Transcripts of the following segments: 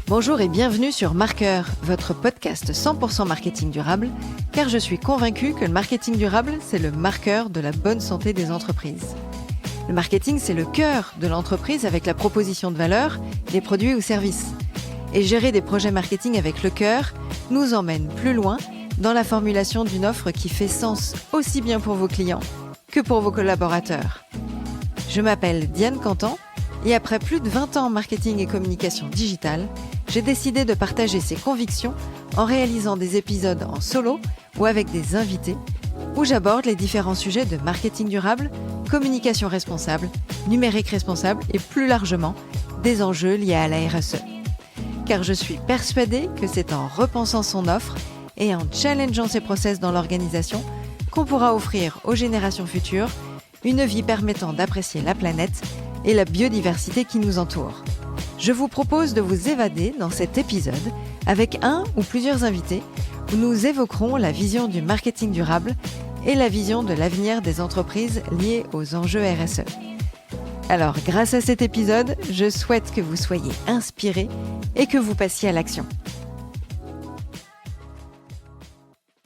Bonjour et bienvenue sur Marqueur, votre podcast 100% marketing durable, car je suis convaincue que le marketing durable, c'est le marqueur de la bonne santé des entreprises. Le marketing, c'est le cœur de l'entreprise avec la proposition de valeur, des produits ou services. Et gérer des projets marketing avec le cœur nous emmène plus loin dans la formulation d'une offre qui fait sens aussi bien pour vos clients que pour vos collaborateurs. Je m'appelle Diane Cantan et après plus de 20 ans en marketing et communication digitale, j'ai décidé de partager ces convictions en réalisant des épisodes en solo ou avec des invités où j'aborde les différents sujets de marketing durable, communication responsable, numérique responsable et plus largement des enjeux liés à la RSE. Car je suis persuadée que c'est en repensant son offre et en challengeant ses process dans l'organisation qu'on pourra offrir aux générations futures une vie permettant d'apprécier la planète et la biodiversité qui nous entoure. Je vous propose de vous évader dans cet épisode avec un ou plusieurs invités où nous évoquerons la vision du marketing durable et la vision de l'avenir des entreprises liées aux enjeux RSE. Alors, grâce à cet épisode, je souhaite que vous soyez inspirés et que vous passiez à l'action.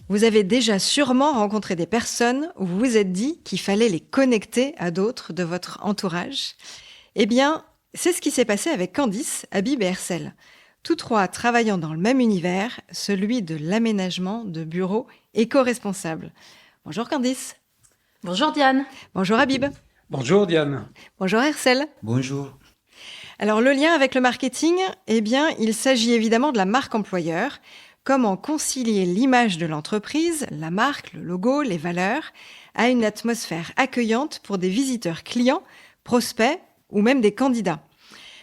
Vous avez déjà sûrement rencontré des personnes où vous vous êtes dit qu'il fallait les connecter à d'autres de votre entourage. Eh bien, c'est ce qui s'est passé avec Candice, Habib et Hersel. Tous trois travaillant dans le même univers, celui de l'aménagement de bureaux éco-responsables. Bonjour Candice. Bonjour Diane. Bonjour Habib. Bonjour Diane. Bonjour Hersel. Bonjour. Alors le lien avec le marketing, eh bien, il s'agit évidemment de la marque employeur. Comment concilier l'image de l'entreprise, la marque, le logo, les valeurs, à une atmosphère accueillante pour des visiteurs clients, prospects ou même des candidats.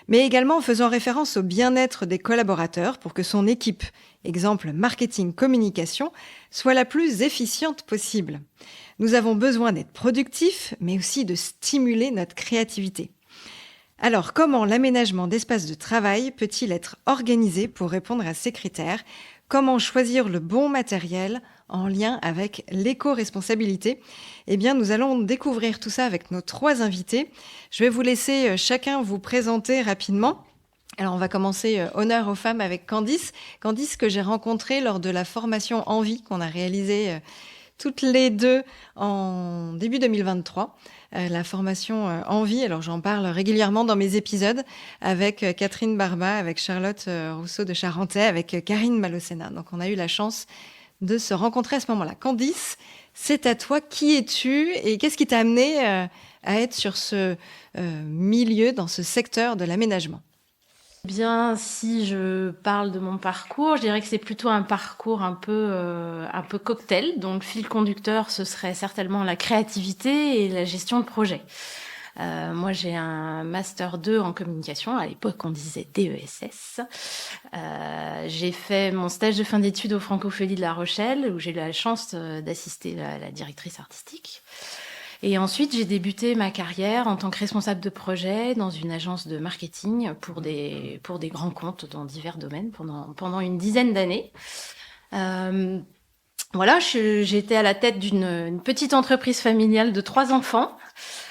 Mais également en faisant référence au bien-être des collaborateurs pour que son équipe, exemple marketing communication, soit la plus efficiente possible. Nous avons besoin d'être productifs, mais aussi de stimuler notre créativité. Alors, comment l'aménagement d'espaces de travail peut-il être organisé pour répondre à ces critères ? Comment choisir le bon matériel en lien avec l'éco-responsabilité ? Eh bien, nous allons découvrir tout ça avec nos trois invités. Je vais vous laisser chacun vous présenter rapidement. Alors, on va commencer honneur aux femmes avec Candice. Candice que j'ai rencontrée lors de la formation Envie qu'on a réalisée toutes les deux en début 2023. La formation Envie, alors j'en parle régulièrement dans mes épisodes avec Catherine Barba, avec Charlotte Rousseau de Charentais, avec Karine Malocena. Donc on a eu la chance de se rencontrer à ce moment-là. Candice, c'est à toi. Qui es-tu et qu'est-ce qui t'a amené à être sur ce milieu, dans ce secteur de l'aménagement ? Bien, si je parle de mon parcours, je dirais que c'est plutôt un parcours un peu cocktail, dont le fil conducteur, ce serait certainement la créativité et la gestion de projet. Moi, j'ai un Master 2 en communication. À l'époque, on disait DESS. J'ai fait mon stage de fin d'études au Francophonie de La Rochelle, où j'ai eu la chance d'assister la directrice artistique. Et ensuite, j'ai débuté ma carrière en tant que responsable de projet dans une agence de marketing pour des grands comptes dans divers domaines pendant une dizaine d'années. Voilà, j'étais à la tête d'une petite entreprise familiale de 3 enfants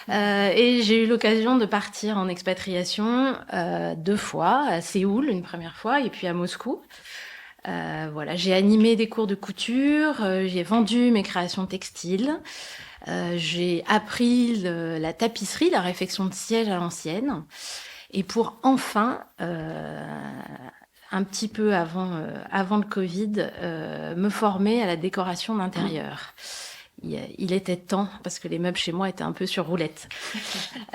et j'ai eu l'occasion de partir en expatriation 2 fois, à Séoul une première fois et puis à Moscou. Voilà, j'ai animé des cours de couture, j'ai vendu mes créations textiles. J'ai appris la tapisserie, la réfection de sièges à l'ancienne. Et pour enfin, un petit peu avant le Covid, me former à la décoration d'intérieur. Il était temps, parce que les meubles chez moi étaient un peu sur roulette.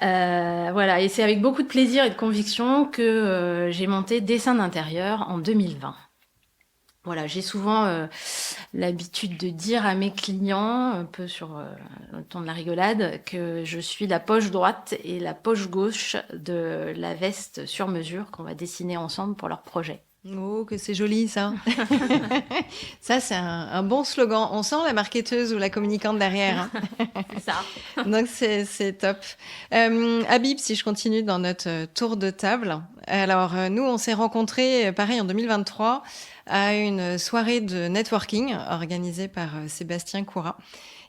Voilà, et c'est avec beaucoup de plaisir et de conviction que j'ai monté Dessin d'intérieur en 2020. Voilà, j'ai souvent l'habitude de dire à mes clients, un peu sur le ton de la rigolade, que je suis la poche droite et la poche gauche de la veste sur mesure qu'on va dessiner ensemble pour leur projet. Oh, que c'est joli ça. Ça, c'est un bon slogan. On sent la marketeuse ou la communicante derrière. Hein. C'est ça. Donc, c'est top. Habib, si je continue dans notre tour de table. Alors, nous, on s'est rencontrés, pareil, en 2023, à une soirée de networking organisée par Sébastien Coura.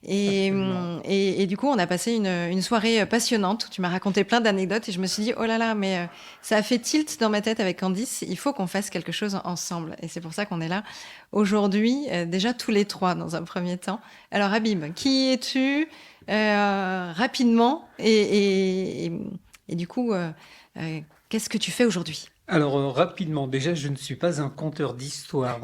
Absolument. Et du coup, on a passé une soirée passionnante où tu m'as raconté plein d'anecdotes et je me suis dit, oh là là, mais ça a fait tilt dans ma tête avec Candice, il faut qu'on fasse quelque chose ensemble. Et c'est pour ça qu'on est là aujourd'hui, déjà tous les trois dans un premier temps. Alors Habib, qui es-tu rapidement et du coup, qu'est-ce que tu fais aujourd'hui? Alors, rapidement, déjà, je ne suis pas un conteur d'histoire.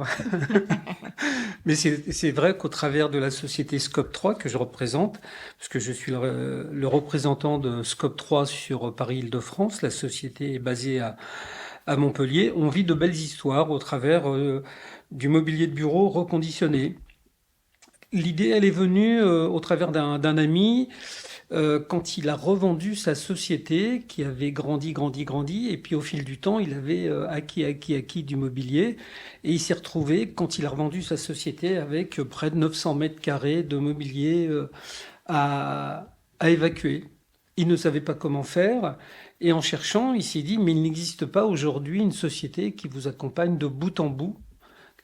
Mais c'est vrai qu'au travers de la société Scope 3 que je représente, parce que je suis le représentant de Scope 3 sur Paris-Île-de-France, la société est basée à Montpellier, on vit de belles histoires au travers du mobilier de bureau reconditionné. L'idée, elle est venue au travers d'un ami quand il a revendu sa société qui avait grandi, et puis au fil du temps, il avait acquis du mobilier, et il s'est retrouvé, quand il a revendu sa société, avec près de 900 mètres carrés de mobilier à évacuer. Il ne savait pas comment faire, et en cherchant, il s'est dit, mais il n'existe pas aujourd'hui une société qui vous accompagne de bout en bout,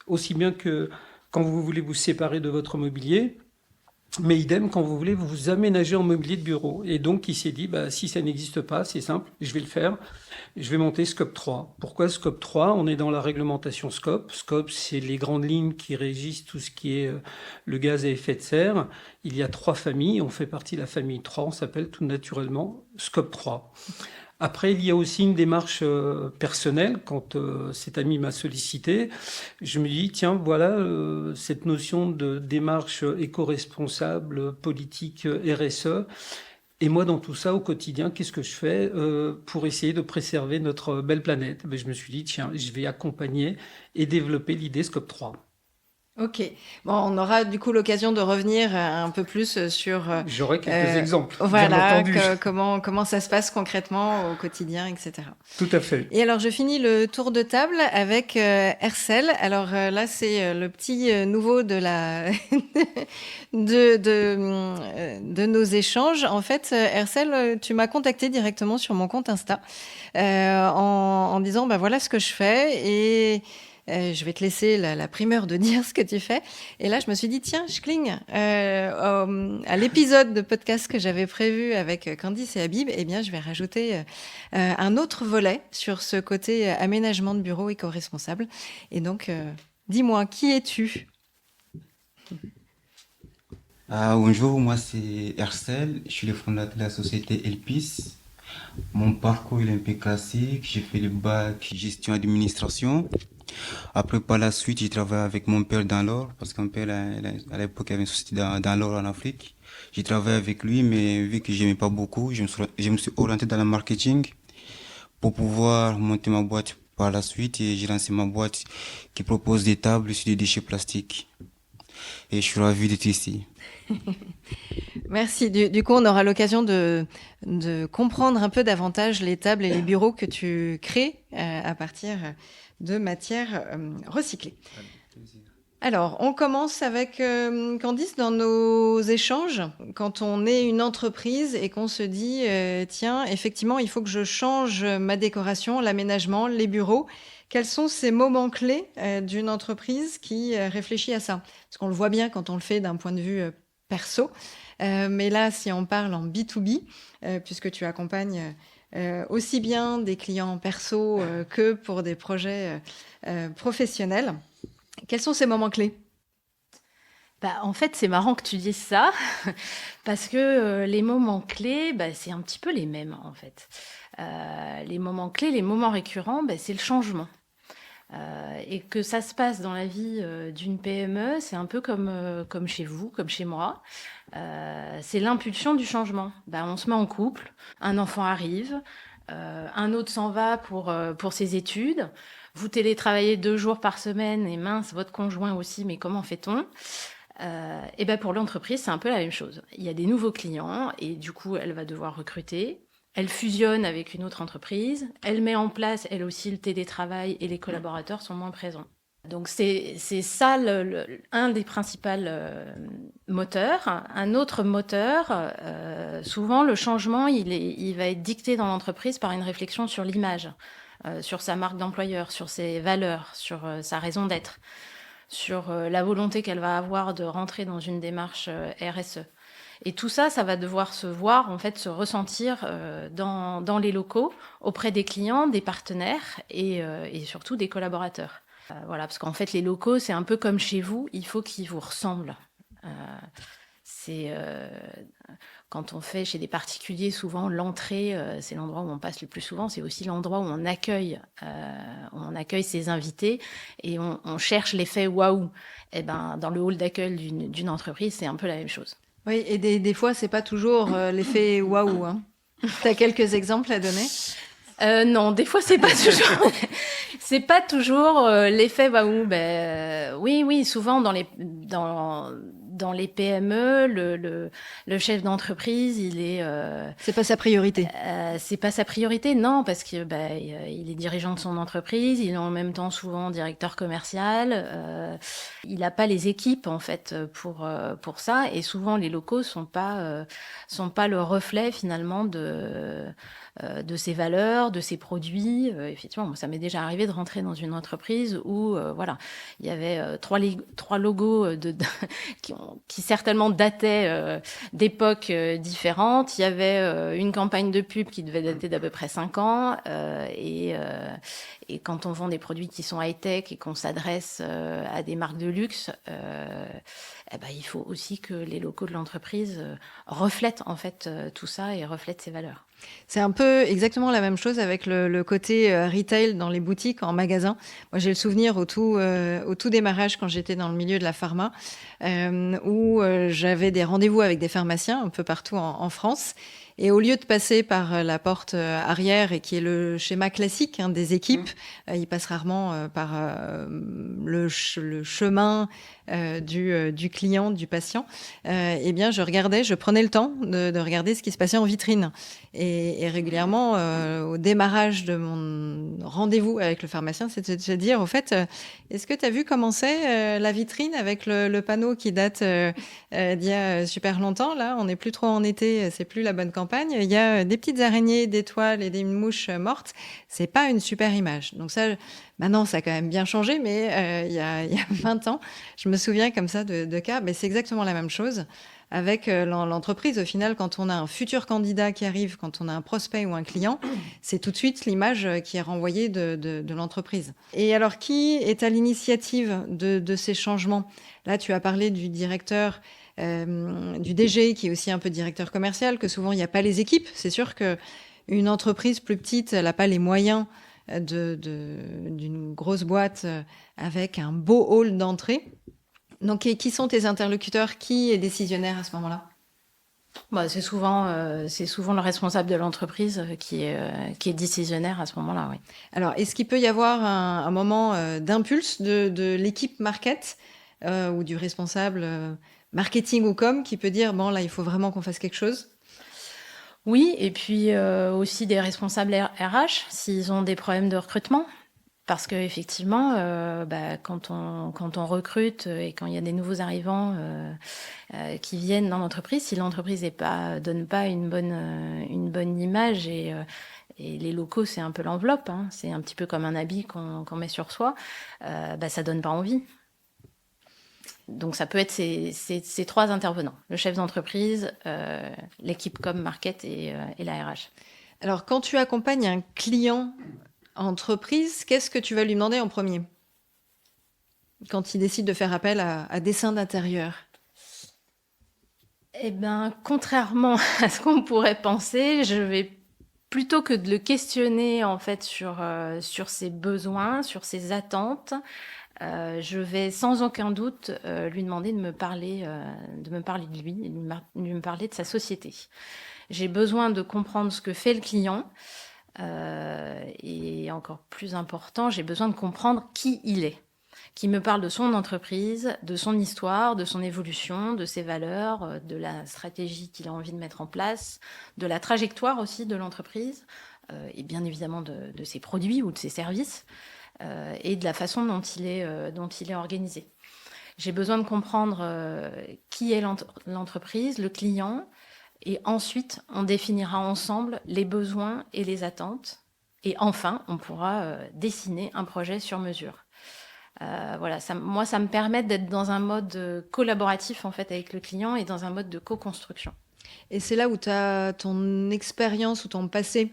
aussi bien que quand vous voulez vous séparer de votre mobilier, mais idem quand vous voulez vous aménager en mobilier de bureau. Et donc il s'est dit, bah, si ça n'existe pas, c'est simple, je vais le faire. Je vais monter Scope 3. Pourquoi Scope 3? On est dans la réglementation Scope. Scope, c'est les grandes lignes qui régissent tout ce qui est le gaz à effet de serre. Il y a 3 familles, on fait partie de la famille 3, on s'appelle tout naturellement Scope 3. Après, il y a aussi une démarche personnelle. Quand cet ami m'a sollicité, je me dis, tiens, voilà, cette notion de démarche éco-responsable, politique, RSE. Et moi, dans tout ça, au quotidien, qu'est-ce que je fais pour essayer de préserver notre belle planète? Ben, je me suis dit, tiens, je vais accompagner et développer l'idée Scope 3. Ok. Bon, on aura du coup l'occasion de revenir un peu plus sur J'aurai quelques exemples, bien voilà, entendu. comment ça se passe concrètement au quotidien, etc. Tout à fait. Et alors, je finis le tour de table avec Hercel. Alors là, c'est le petit nouveau de la de nos échanges. En fait, Hercel, tu m'as contacté directement sur mon compte Insta en disant, bah voilà ce que je fais et je vais te laisser la primeur de dire ce que tu fais. Et là, je me suis dit, tiens, je cligne à l'épisode de podcast que j'avais prévu avec Candice et Habib. Eh bien, je vais rajouter un autre volet sur ce côté aménagement de bureau éco-responsable. Et donc, dis-moi, qui es-tu? Bonjour, moi c'est Hercel, je suis le fondateur de la société Elpis. Mon parcours il est un peu classique, j'ai fait le bac gestion administration. Après par la suite j'ai travaillé avec mon père dans l'or, parce que mon père à l'époque avait une société dans l'or en Afrique. J'ai travaillé avec lui, mais vu que j'aimais pas beaucoup, je me suis orienté dans le marketing pour pouvoir monter ma boîte par la suite, et j'ai lancé ma boîte qui propose des tables sur des déchets plastiques. Et je suis ravi d'être ici. Merci. Du coup, on aura l'occasion de comprendre un peu davantage les tables et les bureaux que tu crées à partir de matières recyclées. Alors, on commence avec Candice dans nos échanges. Quand on est une entreprise et qu'on se dit, tiens, effectivement, il faut que je change ma décoration, l'aménagement, les bureaux. Quels sont ces moments clés d'une entreprise qui réfléchit à ça? Parce qu'on le voit bien quand on le fait d'un point de vue perso. Mais là, si on parle en B2B, puisque tu accompagnes aussi bien des clients perso que pour des projets professionnels, quels sont ces moments clés? Bah, en fait, c'est marrant que tu dises ça, parce que les moments clés, bah, c'est un petit peu les mêmes, en fait. Les moments clés, les moments récurrents, bah, c'est le changement. Et que ça se passe dans la vie d'une PME, c'est un peu comme chez vous, comme chez moi. C'est l'impulsion du changement. Bah, on se met en couple, un enfant arrive, un autre s'en va pour ses études. Vous télétravaillez 2 jours par semaine et mince, votre conjoint aussi, mais comment fait-on? Et ben pour l'entreprise, c'est un peu la même chose. Il y a des nouveaux clients et du coup, elle va devoir recruter. Elle fusionne avec une autre entreprise. Elle met en place, elle aussi, le télétravail et les collaborateurs sont moins présents. Donc, c'est ça un des principaux moteurs. Un autre moteur, souvent, le changement, il va être dicté dans l'entreprise par une réflexion sur l'image, sur sa marque d'employeur, sur ses valeurs, sur sa raison d'être. sur la volonté qu'elle va avoir de rentrer dans une démarche RSE. Et tout ça, ça va devoir se voir, en fait, se ressentir dans les locaux, auprès des clients, des partenaires et surtout des collaborateurs. Voilà, parce qu'en fait, les locaux, c'est un peu comme chez vous, il faut qu'ils vous ressemblent. Quand on fait chez des particuliers, souvent l'entrée, c'est l'endroit où on passe le plus souvent, c'est aussi l'endroit où on accueille ses invités et on cherche l'effet waouh. Et ben, dans le hall d'accueil d'une entreprise, c'est un peu la même chose. Oui, et des fois, c'est pas toujours l'effet waouh. Hein. Tu as quelques exemples à donner? Non, des fois, c'est pas toujours l'effet waouh. Oui, souvent dans les PME, le chef d'entreprise, il est. C'est pas sa priorité. C'est pas sa priorité, non, parce que il est dirigeant de son entreprise, il est en même temps souvent directeur commercial. Il n'a pas les équipes en fait pour ça, et souvent les locaux sont pas le reflet finalement de ses valeurs, de ses produits. Effectivement, moi, ça m'est déjà arrivé de rentrer dans une entreprise où il y avait trois logos qui certainement dataient d'époques différentes. Il y avait une campagne de pub qui devait dater d'à peu près 5 ans. Et quand on vend des produits qui sont high-tech et qu'on s'adresse à des marques de luxe, il faut aussi que les locaux de l'entreprise reflètent en fait tout ça et reflètent ces valeurs. C'est un peu exactement la même chose avec le côté retail dans les boutiques, en magasin. Moi, j'ai le souvenir au tout démarrage, quand j'étais dans le milieu de la pharma, où j'avais des rendez-vous avec des pharmaciens un peu partout en France. Et au lieu de passer par la porte arrière, et qui est le schéma classique des équipes, ils passent rarement par le chemin du client, du patient. Eh bien, je prenais le temps de regarder ce qui se passait en vitrine. Et régulièrement, au démarrage de mon rendez-vous avec le pharmacien, c'était de se dire, au fait, est-ce que tu as vu comment c'est la vitrine avec le panneau qui date d'il y a super longtemps? Là, on n'est plus trop en été, c'est plus la bonne campagne. Il y a des petites araignées, des toiles et des mouches mortes. C'est pas une super image. Donc ça, maintenant, ça a quand même bien changé, mais il y a 20 ans, je me souviens comme ça de cas. Mais c'est exactement la même chose avec l'entreprise. Au final, quand on a un futur candidat qui arrive, quand on a un prospect ou un client, c'est tout de suite l'image qui est renvoyée de l'entreprise. Et alors, qui est à l'initiative de ces changements? Là, tu as parlé du directeur, du DG, qui est aussi un peu directeur commercial, que souvent, il n'y a pas les équipes. C'est sûr qu'une entreprise plus petite, elle n'a pas les moyens d'une grosse boîte avec un beau hall d'entrée. Donc, qui sont tes interlocuteurs? Qui est décisionnaire à ce moment-là? C'est souvent le responsable de l'entreprise qui est décisionnaire à ce moment-là, oui. Alors, est-ce qu'il peut y avoir un moment d'impulse de l'équipe market ou du responsable marketing ou com qui peut dire, bon, là, il faut vraiment qu'on fasse quelque chose? Oui, et puis aussi des responsables RH s'ils ont des problèmes de recrutement. Parce qu'effectivement, quand on recrute et quand il y a des nouveaux arrivants qui viennent dans l'entreprise, si l'entreprise donne pas une bonne image, et les locaux, c'est un peu l'enveloppe, c'est un petit peu comme un habit qu'on met sur soi, ça donne pas envie. Donc ça peut être ces trois intervenants, le chef d'entreprise, l'équipe com, market et la RH. Alors, quand tu accompagnes un client entreprise, qu'est-ce que tu vas lui demander en premier quand il décide de faire appel à dessin d'intérieur? Eh bien, contrairement à ce qu'on pourrait penser, je vais plutôt que de le questionner en fait sur ses besoins, sur ses attentes, je vais sans aucun doute lui demander de me parler de lui, de me parler de sa société. J'ai besoin de comprendre ce que fait le client. Et encore plus important, j'ai besoin de comprendre qui il est, qui me parle de son entreprise, de son histoire, de son évolution, de ses valeurs, de la stratégie qu'il a envie de mettre en place, de la trajectoire aussi de l'entreprise, et bien évidemment de ses produits ou de ses services, et de la façon dont il est organisé. J'ai besoin de comprendre qui est l'entreprise, le client. Et ensuite, on définira ensemble les besoins et les attentes. Et enfin, on pourra dessiner un projet sur mesure. Voilà, moi, ça me permet d'être dans un mode collaboratif en fait avec le client et dans un mode de co-construction. Et c'est là où ton expérience ou ton passé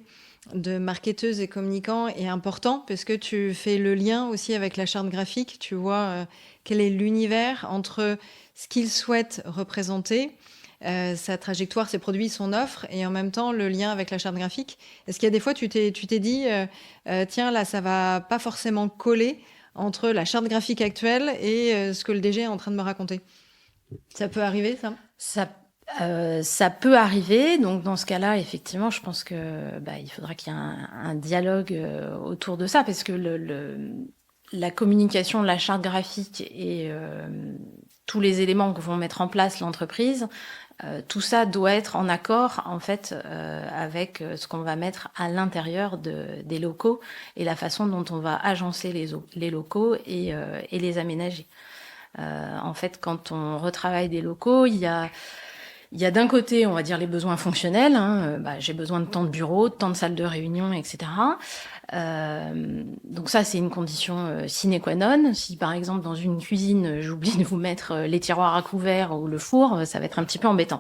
de marketeuse et communicant est important parce que tu fais le lien aussi avec la charte graphique. Tu vois quel est l'univers entre ce qu'il souhaite représenter, sa trajectoire, ses produits, son offre, et en même temps le lien avec la charte graphique. Est-ce qu'il y a des fois tu t'es dit tiens là ça va pas forcément coller entre la charte graphique actuelle et ce que le DG est en train de me raconter? Ça peut arriver, ça? Ça peut arriver. Donc, dans ce cas-là, effectivement, je pense que il faudra qu'il y ait un dialogue autour de ça, parce que la communication, la charte graphique et tous les éléments que vont mettre en place l'entreprise, tout ça doit être en accord, en fait, avec ce qu'on va mettre à l'intérieur des locaux et la façon dont on va agencer les locaux et les aménager. En fait, quand on retravaille des locaux, il y a d'un côté, on va dire, les besoins fonctionnels. J'ai besoin de tant de bureaux, de tant de salles de réunion, etc. Donc ça, c'est une condition sine qua non. Si, par exemple, dans une cuisine, j'oublie de vous mettre les tiroirs à couverts ou le four, ça va être un petit peu embêtant.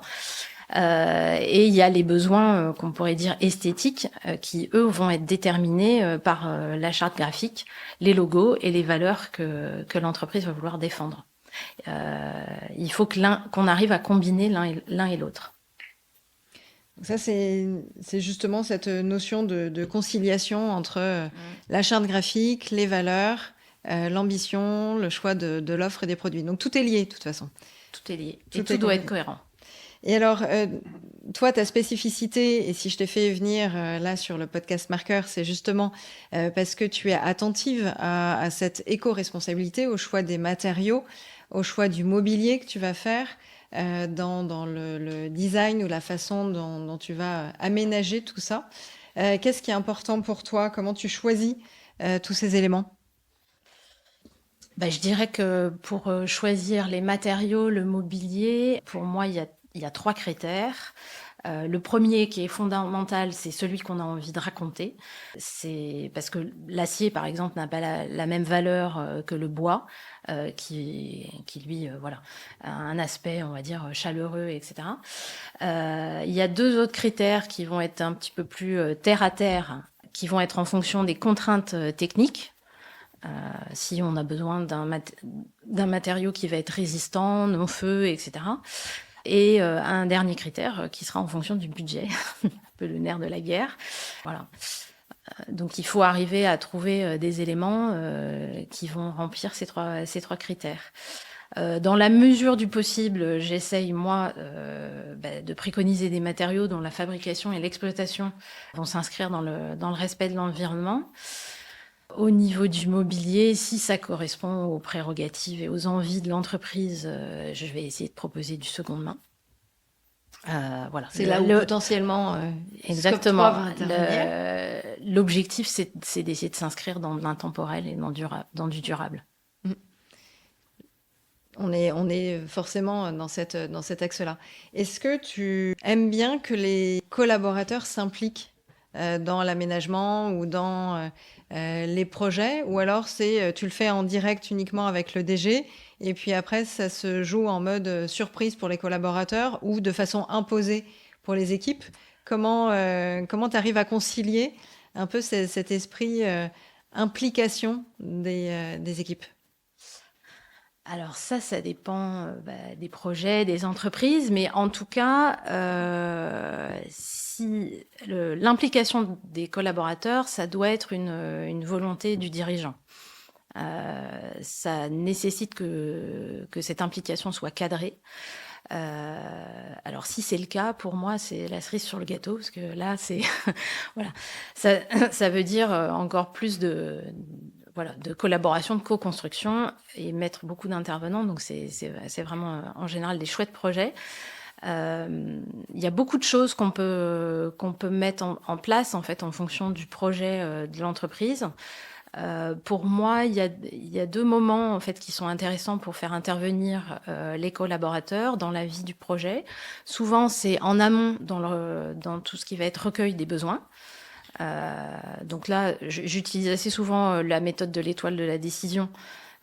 Et il y a les besoins qu'on pourrait dire esthétiques qui, eux, vont être déterminés par la charte graphique, les logos et les valeurs que l'entreprise va vouloir défendre. Il faut qu'on arrive à combiner l'un et l'autre. Ça, c'est justement cette notion de conciliation entre la charte graphique, les valeurs, l'ambition, le choix de l'offre et des produits. Donc, tout est lié, de toute façon. Tout est lié. Et tout doit être cohérent. Et alors, toi, ta spécificité, et si je t'ai fait venir là sur le podcast Marqueur, c'est justement parce que tu es attentive à cette éco-responsabilité, au choix des matériaux, au choix du mobilier que tu vas faire, dans le design ou la façon dont tu vas aménager tout ça. Qu'est-ce qui est important pour toi? Comment tu choisis tous ces éléments? Je dirais que pour choisir les matériaux, le mobilier, pour moi, il y a 3 critères. Le premier qui est fondamental, c'est celui qu'on a envie de raconter. C'est parce que l'acier, par exemple, n'a pas la même valeur que le bois, qui lui, a un aspect, on va dire, chaleureux, etc. Il y a 2 autres critères qui vont être un petit peu plus terre à terre, qui vont être en fonction des contraintes techniques. Si on a besoin d'un matériau qui va être résistant, non-feu, etc. Et un dernier critère qui sera en fonction du budget, un peu le nerf de la guerre. Voilà. Donc il faut arriver à trouver des éléments qui vont remplir ces trois critères. Dans la mesure du possible, j'essaye, moi, de préconiser des matériaux dont la fabrication et l'exploitation vont s'inscrire dans le respect de l'environnement. Au niveau du mobilier, si ça correspond aux prérogatives et aux envies de l'entreprise, je vais essayer de proposer du seconde main. Voilà. C'est là où potentiellement exactement. L'objectif, c'est d'essayer de s'inscrire dans de l'intemporel et dans du durable. On est forcément dans cet axe-là. Est-ce que tu aimes bien que les collaborateurs s'impliquent dans l'aménagement ou dans les projets, ou alors tu le fais en direct uniquement avec le DG et puis après ça se joue en mode surprise pour les collaborateurs ou de façon imposée pour les équipes? Comment tu arrives à concilier un peu cet esprit implication des équipes? Alors ça dépend des projets, des entreprises, mais en tout cas, si l'implication des collaborateurs, ça doit être une volonté du dirigeant. Ça nécessite que cette implication soit cadrée. Alors si c'est le cas, pour moi, c'est la cerise sur le gâteau, parce que là, c'est voilà, ça veut dire encore plus de collaboration, de co-construction et mettre beaucoup d'intervenants. Donc, c'est vraiment, en général, des chouettes projets. Il y a beaucoup de choses qu'on peut mettre en place, en fait, en fonction du projet de l'entreprise. Pour moi, il y a 2 moments, en fait, qui sont intéressants pour faire intervenir les collaborateurs dans la vie du projet. Souvent, c'est en amont dans tout ce qui va être recueil des besoins. Donc là, j'utilise assez souvent la méthode de l'étoile de la décision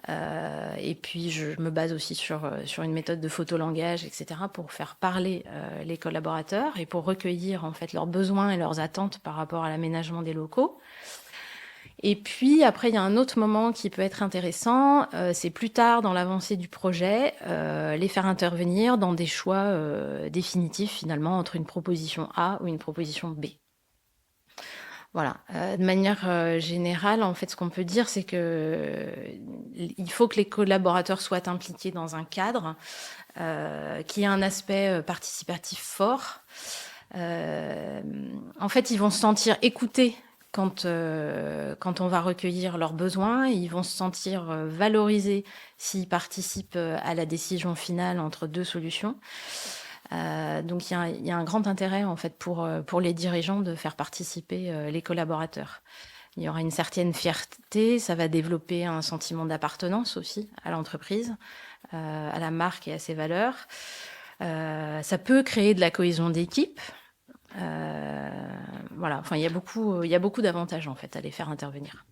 Et puis, je me base aussi sur une méthode de photolangage, etc., pour faire parler les collaborateurs et pour recueillir en fait leurs besoins et leurs attentes par rapport à l'aménagement des locaux. Et puis, après, il y a un autre moment qui peut être intéressant, c'est plus tard dans l'avancée du projet, les faire intervenir dans des choix définitifs, finalement, entre une proposition A ou une proposition B. Voilà. De manière générale, en fait, ce qu'on peut dire, c'est que il faut que les collaborateurs soient impliqués dans un cadre qui a un aspect participatif fort. En fait, ils vont se sentir écoutés quand on va recueillir leurs besoins. Ils vont se sentir valorisés s'ils participent à la décision finale entre deux solutions. Donc il y a un grand intérêt en fait pour les dirigeants de faire participer les collaborateurs. Il y aura une certaine fierté, ça va développer un sentiment d'appartenance aussi à l'entreprise, à la marque et à ses valeurs. Ça peut créer de la cohésion d'équipe. Voilà, enfin il y a beaucoup d'avantages en fait à les faire intervenir.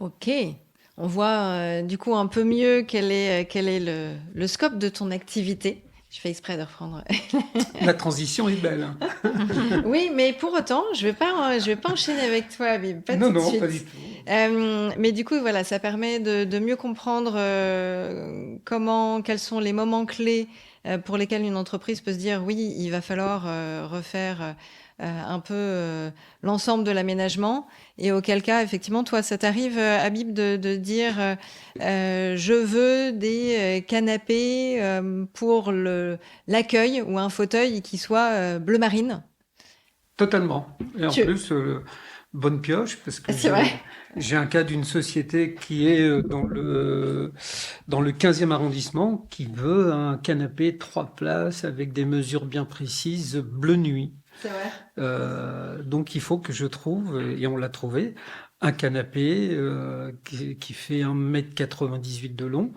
Ok, on voit du coup un peu mieux quel est le scope de ton activité. Je fais exprès de reprendre. La transition est belle. Oui, mais pour autant, je vais pas enchaîner avec toi, Habib. Pas tout de suite. Pas du tout. Mais du coup, voilà, ça permet de mieux comprendre quels sont les moments clés pour lesquels une entreprise peut se dire oui, il va falloir refaire un peu l'ensemble de l'aménagement, et auquel cas, effectivement, toi, ça t'arrive, Habib, de dire je veux des canapés pour l'accueil ou un fauteuil qui soit bleu marine. Totalement. Et en plus, bonne pioche, parce que C'est vrai. j'ai un cas d'une société qui est dans le 15e arrondissement, qui veut un canapé 3 places avec des mesures bien précises, bleu nuit. C'est vrai. Donc il faut que je trouve, et on l'a trouvé, un canapé qui fait 1,98 m de long,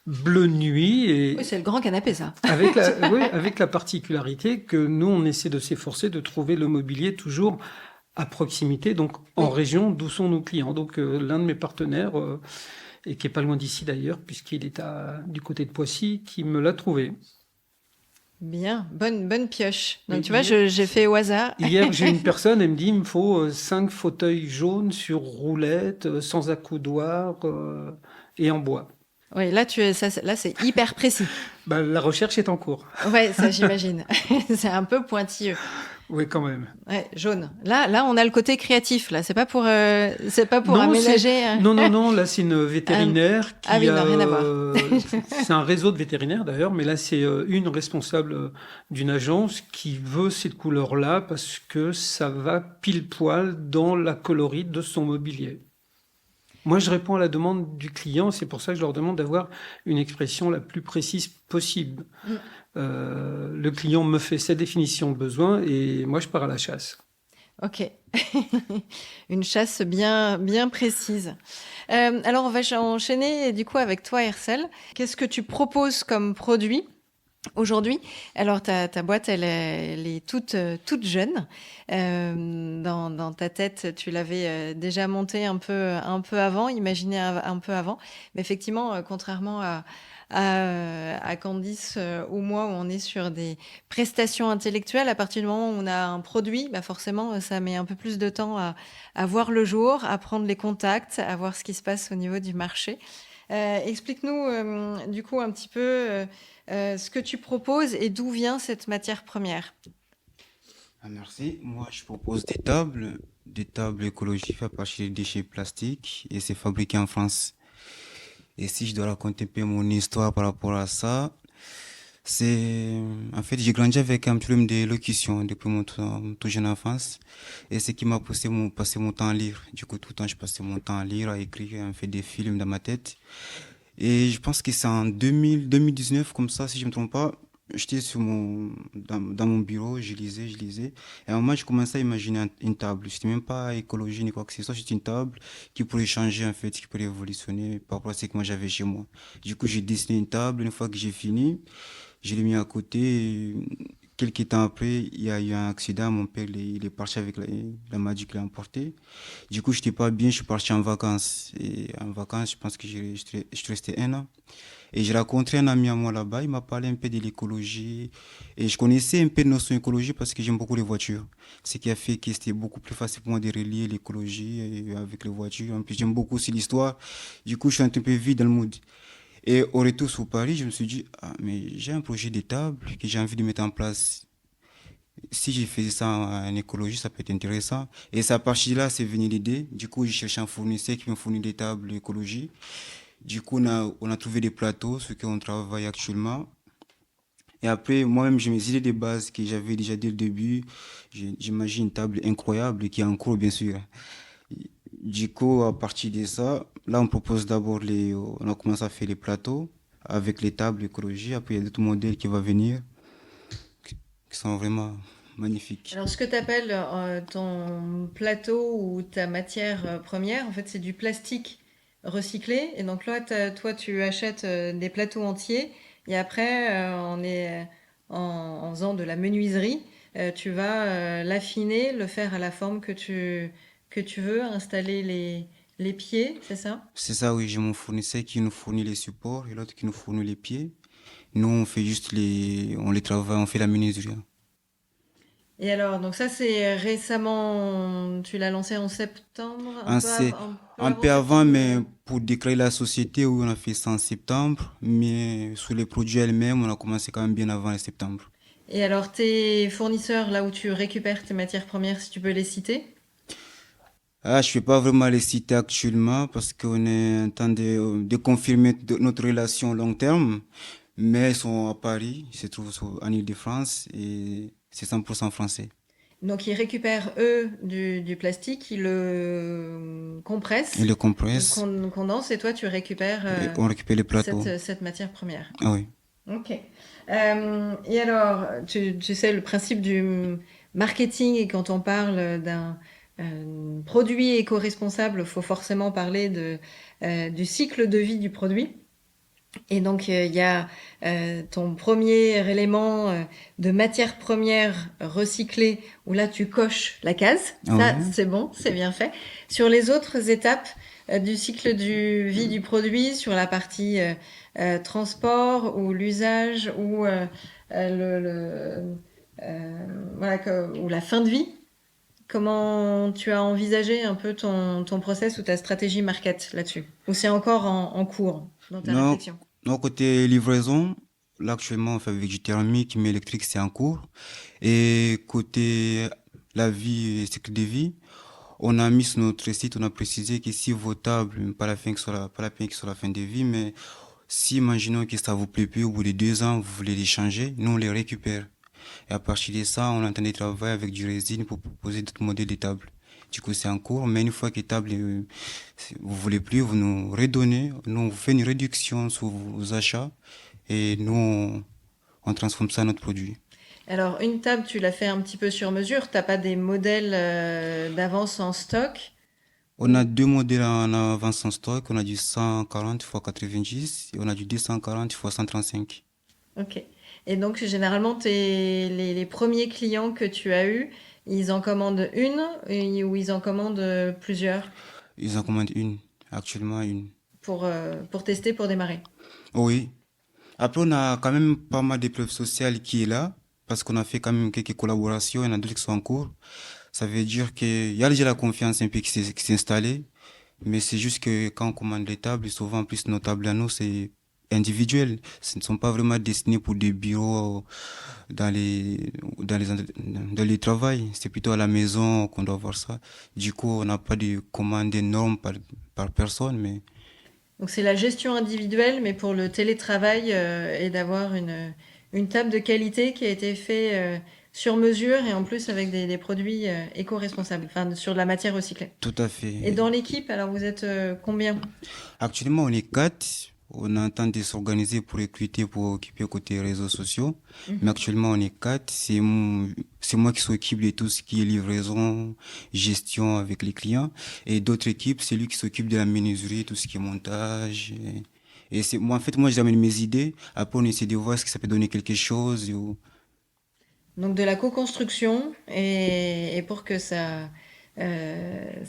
bleu nuit. Et oui, c'est le grand canapé, ça. avec la particularité que nous, on essaie de s'efforcer de trouver le mobilier toujours à proximité, donc en région d'où sont nos clients. Donc l'un de mes partenaires, et qui est pas loin d'ici d'ailleurs, puisqu'il est du côté de Poissy, qui me l'a trouvé. Bien, bonne pioche. Donc tu vois, j'ai fait au hasard. Hier, j'ai une personne, elle me dit, il me faut 5 fauteuils jaunes sur roulette, sans accoudoir et en bois. Oui, là c'est hyper précis. La recherche est en cours. Ouais, ça j'imagine. C'est un peu pointilleux. Oui, quand même. Ouais, jaune. Là, on a le côté créatif. Là, c'est pas pour aménager. Non. Là, c'est une vétérinaire qui oui, non, rien à voir. C'est un réseau de vétérinaires d'ailleurs, mais là, c'est une responsable d'une agence qui veut cette couleur-là parce que ça va pile poil dans la colorite de son mobilier. Moi, je réponds à la demande du client. C'est pour ça que je leur demande d'avoir une expression la plus précise possible. Le client me fait sa définition de besoin et moi, je pars à la chasse. Ok. Une chasse bien précise. Alors, on va enchaîner du coup avec toi, Hercel. Qu'est-ce que tu proposes comme produit aujourd'hui? Alors, ta boîte, elle est toute jeune. Dans ta tête, tu l'avais déjà montée un peu avant, imaginée un peu avant. Mais effectivement, contrairement à Candice ou moi, où on est sur des prestations intellectuelles, à partir du moment où on a un produit, forcément, ça met un peu plus de temps à voir le jour, à prendre les contacts, à voir ce qui se passe au niveau du marché. Explique-nous du coup un petit peu ce que tu proposes et d'où vient cette matière première. Merci. Moi, je propose des tables écologiques à partir des déchets plastiques, et c'est fabriqué en France. Et si je dois raconter un peu mon histoire par rapport à ça, en fait, j'ai grandi avec un problème d'élocution depuis mon tout jeune enfance. Et c'est ce qui m'a poussé passer mon temps à lire. Du coup, tout le temps, je passais mon temps à lire, à écrire, à faire des films dans ma tête. Et je pense que c'est en 2019, comme ça, si je me trompe pas, j'étais dans mon bureau, je lisais. Et à un moment, je commençais à imaginer une table. C'était même pas écologie ni quoi que ce soit, c'était une table qui pourrait changer, en fait, qui pourrait évolutionner par rapport à ce que moi j'avais chez moi. Du coup, j'ai dessiné une table. Une fois que j'ai fini, je l'ai mis à côté. quelques temps après, il y a eu un accident. Mon père, il est parti avec la maladie qu'il a emportée. Du coup, je n'étais pas bien, je suis parti en vacances. Et en vacances, je pense que je suis resté 1 an. Et j'ai rencontré un ami à moi là-bas, il m'a parlé un peu de l'écologie. Et je connaissais un peu de notion écologie parce que j'aime beaucoup les voitures. Ce qui a fait que c'était beaucoup plus facile pour moi de relier l'écologie avec les voitures. En plus, j'aime beaucoup aussi l'histoire. Du coup, je suis un peu vite dans le mood. Et au retour sur Paris, je me suis dit, ah, mais j'ai un projet de table que j'ai envie de mettre en place. Si je faisais ça en écologie, ça peut être intéressant. Et c'est à partir de là, c'est venu l'idée. Du coup, j'ai cherché un fournisseur qui me fournit des tables d'écologie. Du coup, on a trouvé des plateaux, sur lesquels on travaille actuellement. Et après, moi-même, j'ai mes idées de base que j'avais déjà dès le début. J'imagine une table incroyable qui est en cours, bien sûr. Du coup, à partir de ça, là, on propose d'abord on a commencé à faire les plateaux avec les tables écologie. Après, il y a d'autres modèles qui vont venir qui sont vraiment magnifiques. Alors, ce que tu appelles ton plateau ou ta matière première, en fait, c'est du plastique recyclé. Et donc là, toi, tu achètes des plateaux entiers. Et après, en faisant de la menuiserie, tu vas l'affiner, le faire à la forme que tu veux, installer les pieds, c'est ça? C'est ça, oui, j'ai mon fournisseur qui nous fournit les supports et l'autre qui nous fournit les pieds. Nous, on fait juste on les travaille, on fait la menuiserie. Et alors, donc ça, c'est récemment, tu l'as lancé en septembre, C'est un peu un avant peu avant, septembre mais pour déclarer la société, oui, on a fait ça en septembre. Mais sur les produits elles-mêmes, on a commencé quand même bien avant le septembre. Et alors, tes fournisseurs, là où tu récupères tes matières premières, si tu peux les citer? Ah, je ne fais pas vraiment les citer actuellement parce qu'on est en train de confirmer notre relation long terme. Mais ils sont à Paris, ils se trouvent en Île-de-France et c'est 100% français. Donc, ils récupèrent, eux, du plastique, ils le Ils compressent, le compressent condensent, et toi, tu récupères et on récupère les plateaux. cette matière première. Ah oui. Ok. Et alors, tu sais, le principe du marketing, et quand on parle d'un produit éco-responsable, il faut forcément parler du cycle de vie du produit. Et donc, il y a ton premier élément de matière première recyclée, où là, tu coches la case. Ah Ça, oui. c'est bon, c'est bien fait. Sur les autres étapes du cycle de vie du produit, sur la partie transport ou l'usage ou voilà, ou la fin de vie, comment tu as envisagé un peu ton process ou ta stratégie market là-dessus? Ou c'est encore en cours dans ta Non, réflexion? non, côté livraison, là actuellement on fait avec du thermique, mais électrique c'est en cours. Et côté la vie et cycle de vie, on a mis sur notre site, on a précisé que si vos tables, pas la peine que sur la fin de vie, mais si imaginons que ça vous plaît plus au bout de 2 ans, vous voulez les changer, nous on les récupère. Et à partir de ça, on est en train de travailler avec du résine pour proposer d'autres modèles de tables. Du coup, c'est en cours, mais une fois que table, vous voulez plus, vous nous redonnez, nous on vous fait une réduction sur vos achats et nous on transforme ça en notre produit. Alors, une table, tu l'as fait un petit peu sur mesure. T'as pas des modèles d'avance en stock? On a 2 modèles en avance en stock, on a du 140 x 90 et on a du 240 x 135. Ok. Et donc, généralement, les premiers clients que tu as eus, ils en commandent une ou ils en commandent plusieurs Ils en commandent une, actuellement une. pour tester, pour démarrer. Oui. Après, on a quand même pas mal d'épreuves sociales qui est là, parce qu'on a fait quand même quelques collaborations, il y en a d'autres qui sont en cours. Ça veut dire qu'il y a déjà la confiance un peu qui s'est installée, mais c'est juste que quand on commande les tables, souvent en plus nos tables à nous, c'est individuel. Ce ne sont pas vraiment destinés pour des bureaux dans les travails. C'est plutôt à la maison qu'on doit voir ça. Du coup, on n'a pas de commande énorme par personne, mais Donc, c'est la gestion individuelle, mais pour le télétravail et d'avoir une table de qualité qui a été faite sur mesure et en plus avec des produits éco-responsables, enfin sur de la matière recyclée. tout à Et fait. dans l'équipe, alors vous êtes combien? Actuellement, on est 4. On est en train de s'organiser pour recruter, pour occuper côté réseaux sociaux. Mais Mhm. actuellement, on est 4. C'est moi qui s'occupe de tout ce qui est livraison, gestion avec les clients. Et d'autres équipes, c'est lui qui s'occupe de la menuiserie, tout ce qui est montage. Et moi, en fait, moi, j'amène mes idées. Après, on essaie de voir ce que ça peut donner quelque chose. Donc de la co-construction et pour que ça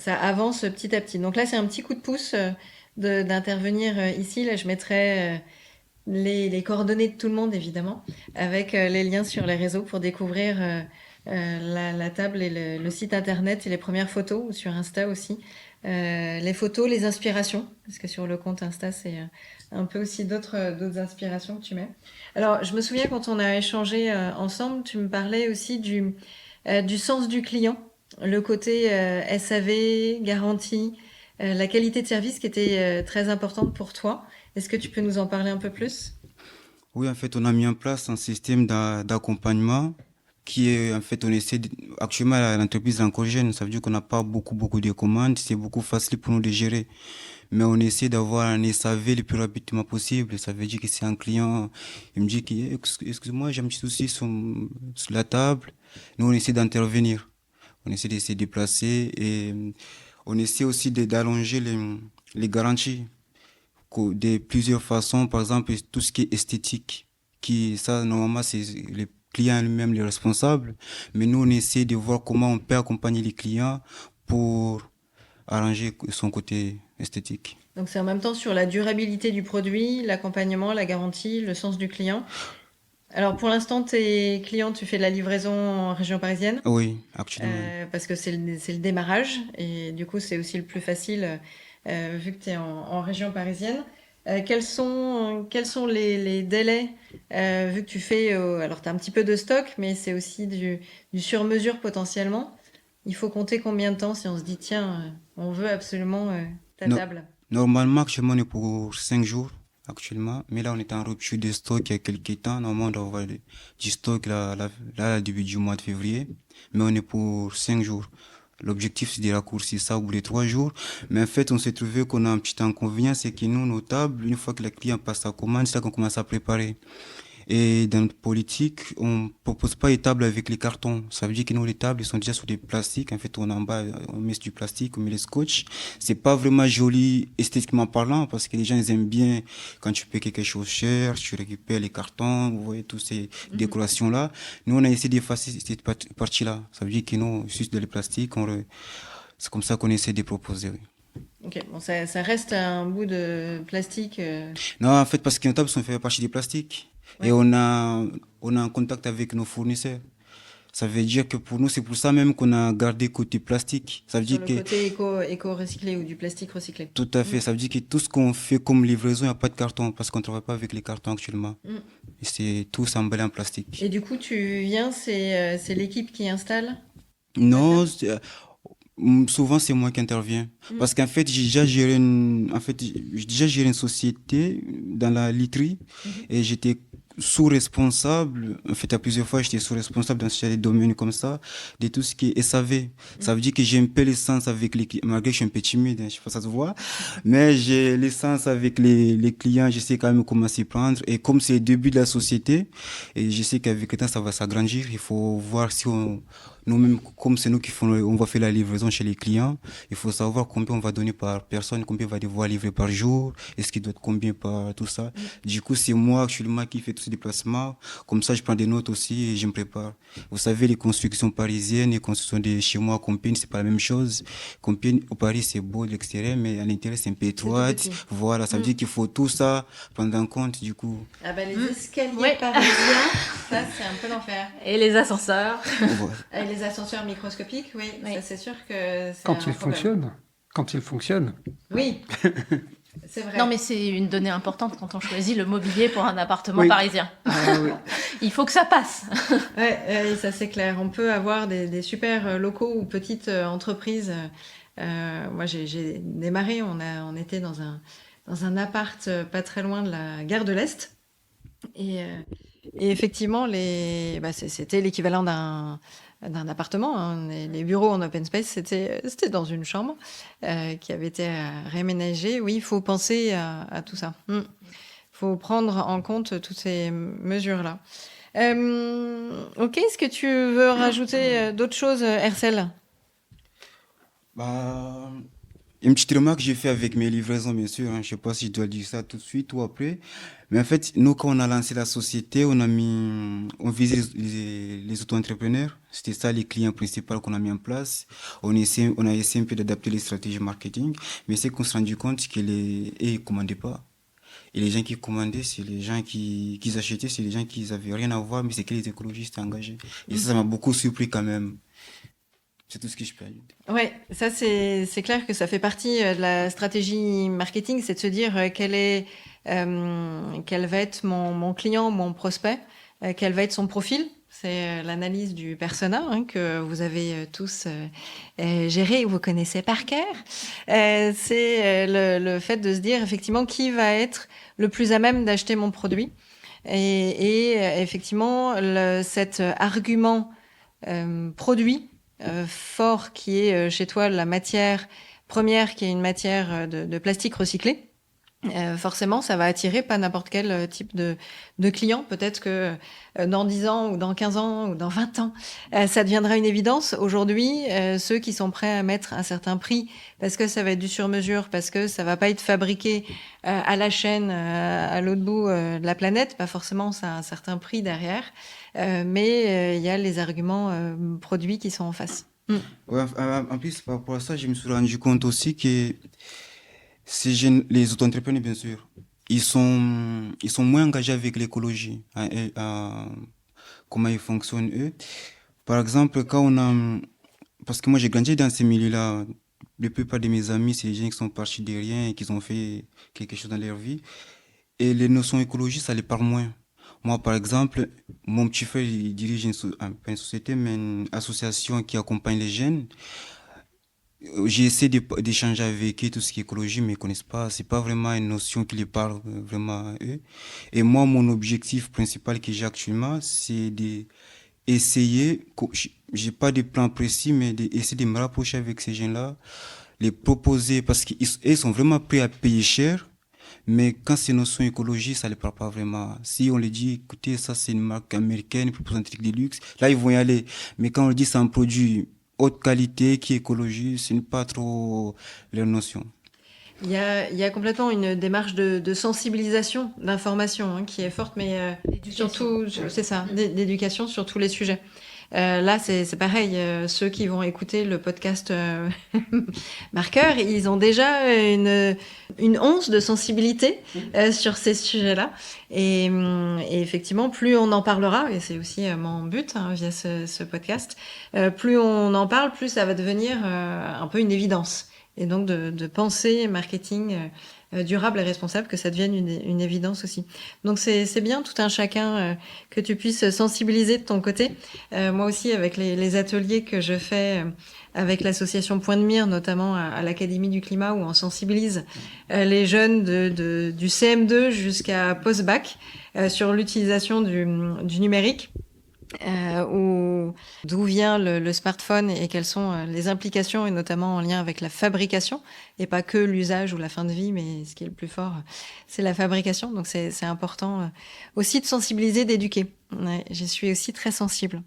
avance petit à petit. Donc là, c'est un petit coup de pouce d'intervenir ici. Là, je mettrai les coordonnées de tout le monde, évidemment, avec les liens sur les réseaux pour découvrir la table et le site internet et les premières photos, ou sur Insta aussi. Les photos, les inspirations, parce que sur le compte Insta, c'est un peu aussi d'autres inspirations que tu mets. Alors, je me souviens quand on a échangé ensemble, tu me parlais aussi du sens du client, le côté SAV, garantie, la qualité de service qui était très importante pour toi. Est-ce que tu peux nous en parler un peu plus? Oui, en fait, on a mis en place un système d'accompagnement qui est, en fait, actuellement, l'entreprise est encore jeune, ça veut dire qu'on n'a pas beaucoup de commandes, c'est beaucoup facile pour nous de gérer. Mais on essaie d'avoir un SAV le plus rapidement possible. Ça veut dire que si un client, il me dit que, excuse-moi, j'ai un petit souci sur la table, nous, on essaie d'intervenir. On essaie de se déplacer et on essaie aussi d'allonger les garanties de plusieurs façons. Par exemple, tout ce qui est esthétique, ça, normalement, c'est les clients eux-mêmes les responsables. Mais nous, on essaie de voir comment on peut accompagner les clients pour arranger son côté esthétique. Donc c'est en même temps sur la durabilité du produit, l'accompagnement, la garantie, le sens du client. Alors pour l'instant, tes clients, tu fais de la livraison en région parisienne, Oui, actuellement. parce que c'est le démarrage et du coup c'est aussi le plus facile vu que tu es en région parisienne. Quels sont les délais vu que tu fais, alors tu as un petit peu de stock, mais c'est aussi du sur-mesure potentiellement. Il faut compter combien de temps si on se dit tiens, on veut absolument ta No- table. Normalement, actuellement, on est pour 5 jours, actuellement. Mais là, on est en rupture de stock il y a quelques temps. Normalement, on doit avoir du stock là, début du mois de février. Mais on est pour 5 jours. L'objectif, c'est de raccourcir ça au bout de 3 jours. Mais en fait, on s'est trouvé qu'on a un petit inconvénient, c'est que nous, nos tables, une fois que le client passe sa commande, c'est là qu'on commence à préparer. Et dans notre politique, on propose pas les tables avec les cartons. Ça veut dire que nous, les tables, ils sont déjà sur des plastiques. En fait, on en bas, on met du plastique, on met le scotch. C'est pas vraiment joli esthétiquement parlant parce que les gens, ils aiment bien quand tu payes quelque chose cher, tu récupères les cartons, vous voyez, toutes ces décorations-là. Nous, on a essayé d'effacer cette partie-là. Ça veut dire que nous, juste de les plastiques, c'est comme ça qu'on essaie de proposer, oui. Ok, bon, ça reste un bout de plastique. Non, en fait, parce que nos tables sont faites à partir des plastiques. Ouais. Et on a un contact avec nos fournisseurs. Ça veut dire que pour nous, c'est pour ça même qu'on a gardé côté plastique. Ça veut Sur dire le que, côté éco-recyclé ou du plastique recyclé. tout à fait, ça veut dire que tout ce qu'on fait comme livraison, il n'y a pas de carton parce qu'on ne travaille pas avec les cartons actuellement. Mm. Et c'est tout emballé en plastique. Et du coup, tu viens, c'est l'équipe qui installe? Non, souvent c'est moi qui interviens. Mm. Parce qu'en fait, j'ai déjà géré une société dans la literie et j'étais sous-responsable. En fait, à plusieurs fois, j'étais sous-responsable dans ce domaine comme ça, de tout ce qui est SAV. Ça veut dire que j'ai un peu l'essence avec les clients, malgré que je suis un peu timide, hein, je sais pas si ça se voit, mais j'ai l'essence avec les clients, je sais quand même comment s'y prendre. Et comme c'est le début de la société, et je sais qu'avec le temps, ça va s'agrandir, il faut voir si nous-mêmes, comme c'est nous qui on va faire la livraison chez les clients, il faut savoir combien on va donner par personne, combien on va devoir livrer par jour, est-ce qu'il doit être combien par tout ça. Du coup, c'est moi actuellement qui fais tous ces déplacements. Comme ça, je prends des notes aussi et je me prépare. Vous savez, les constructions parisiennes, les constructions de chez moi, Compiègne, c'est pas la même chose. Compiègne, au Paris, c'est beau de l'extérieur, mais à l'intérieur, c'est un peu étroit. petit. Voilà, ça veut dire qu'il faut tout ça prendre en compte, du coup. Ah bah les escaliers Ouais. parisiens, ça c'est un peu l'enfer. Et les ascenseurs. Voilà. Les ascenseurs microscopiques, oui, Oui. ça c'est sûr que c'est Quand un il problème. fonctionne. Quand il fonctionne. Oui, c'est vrai. Non, mais c'est une donnée importante quand on choisit le mobilier pour un appartement Oui. parisien. Ah oui. Il faut que ça passe. Ouais, ça c'est clair. On peut avoir des super locaux ou petites entreprises. Moi j'ai démarré, on était dans un appart pas très loin de la gare de l'Est. Et effectivement, c'était l'équivalent d'un appartement, hein. Les bureaux en open space, c'était dans une chambre qui avait été réaménagée. Oui, il faut penser à tout ça. Il faut prendre en compte toutes ces mesures-là. Ok, est-ce que tu veux rajouter d'autres choses, Hercel? Bah, Une petite remarque que j'ai fait avec mes livraisons, bien sûr. Je ne sais pas si je dois dire ça tout de suite ou après. Mais en fait, nous, quand on a lancé la société, on visait les auto-entrepreneurs. C'était ça les clients principaux qu'on a mis en place. On a essayé un peu d'adapter les stratégies marketing. Mais c'est qu'on s'est rendu compte ils commandaient pas. Et les gens qui commandaient, c'est les gens qui achetaient, c'est les gens qui n'avaient rien à voir, mais c'est que les écologistes engagés. Et ça m'a beaucoup surpris quand même. C'est tout ce que je peux ajouter. Ouais, ça c'est clair que ça fait partie de la stratégie marketing, c'est de se dire quel va être mon client, mon prospect, quel va être son profil. C'est l'analyse du persona que vous avez tous géré, vous connaissez par cœur. C'est le fait de se dire effectivement qui va être le plus à même d'acheter mon produit. Et effectivement, cet argument produit fort qui est chez toi la matière première, qui est une matière de plastique recyclé. Forcément, ça va attirer pas n'importe quel type de client. Peut-être que dans 10 ans ou dans 15 ans ou dans 20 ans, ça deviendra une évidence. Aujourd'hui, ceux qui sont prêts à mettre un certain prix parce que ça va être du sur-mesure, parce que ça va pas être fabriqué à la chaîne à l'autre bout de la planète, pas forcément ça a un certain prix derrière, mais il y a les arguments produits qui sont en face. Ouais, en plus, par rapport à ça, je me suis rendu compte aussi que ces jeunes, les auto-entrepreneurs, bien sûr, ils sont moins engagés avec l'écologie, comment ils fonctionnent eux. Par exemple, parce que moi j'ai grandi dans ces milieux-là, la plupart de mes amis, c'est des gens qui sont partis de rien et qui ont fait quelque chose dans leur vie. Et les notions écologiques, ça les parle moins. Moi, par exemple, mon petit frère, il dirige pas une société, mais une association qui accompagne les jeunes. J'ai essayé d'échanger avec eux tout ce qui est écologie, mais ils connaissent pas. C'est pas vraiment une notion qui les parle vraiment à eux. Et moi, mon objectif principal que j'ai actuellement, c'est d'essayer, j'ai pas de plan précis, mais d'essayer de me rapprocher avec ces gens-là, les proposer, parce qu'ils sont vraiment prêts à payer cher. Mais quand ces notions écologiques, ça les parle pas vraiment. Si on les dit, écoutez, ça c'est une marque américaine, ils proposent un truc de luxe, là ils vont y aller. Mais quand on leur dit c'est un produit haute qualité, qui est écologique, ce n'est pas trop leur notion. Il y a complètement une démarche de sensibilisation, d'information qui est forte, mais surtout, c'est ça, d'éducation sur tous les sujets. Là, c'est pareil. Ceux qui vont écouter le podcast Marqueur, ils ont déjà une once de sensibilité sur ces sujets-là. Et effectivement, plus on en parlera, et c'est aussi mon but via ce podcast, plus on en parle, plus ça va devenir un peu une évidence. Et donc de penser marketing durable et responsable, que ça devienne une évidence aussi. Donc c'est bien tout un chacun que tu puisses sensibiliser de ton côté. Moi aussi, avec les ateliers que je fais avec l'association Point de Mire, notamment à l'Académie du Climat, où on sensibilise les jeunes du CM2 jusqu'à post-bac sur l'utilisation du numérique. D'où vient le smartphone et quelles sont les implications, et notamment en lien avec la fabrication, et pas que l'usage ou la fin de vie, mais ce qui est le plus fort, c'est la fabrication. Donc c'est important aussi de sensibiliser, d'éduquer. Ouais, j'y suis aussi très sensible.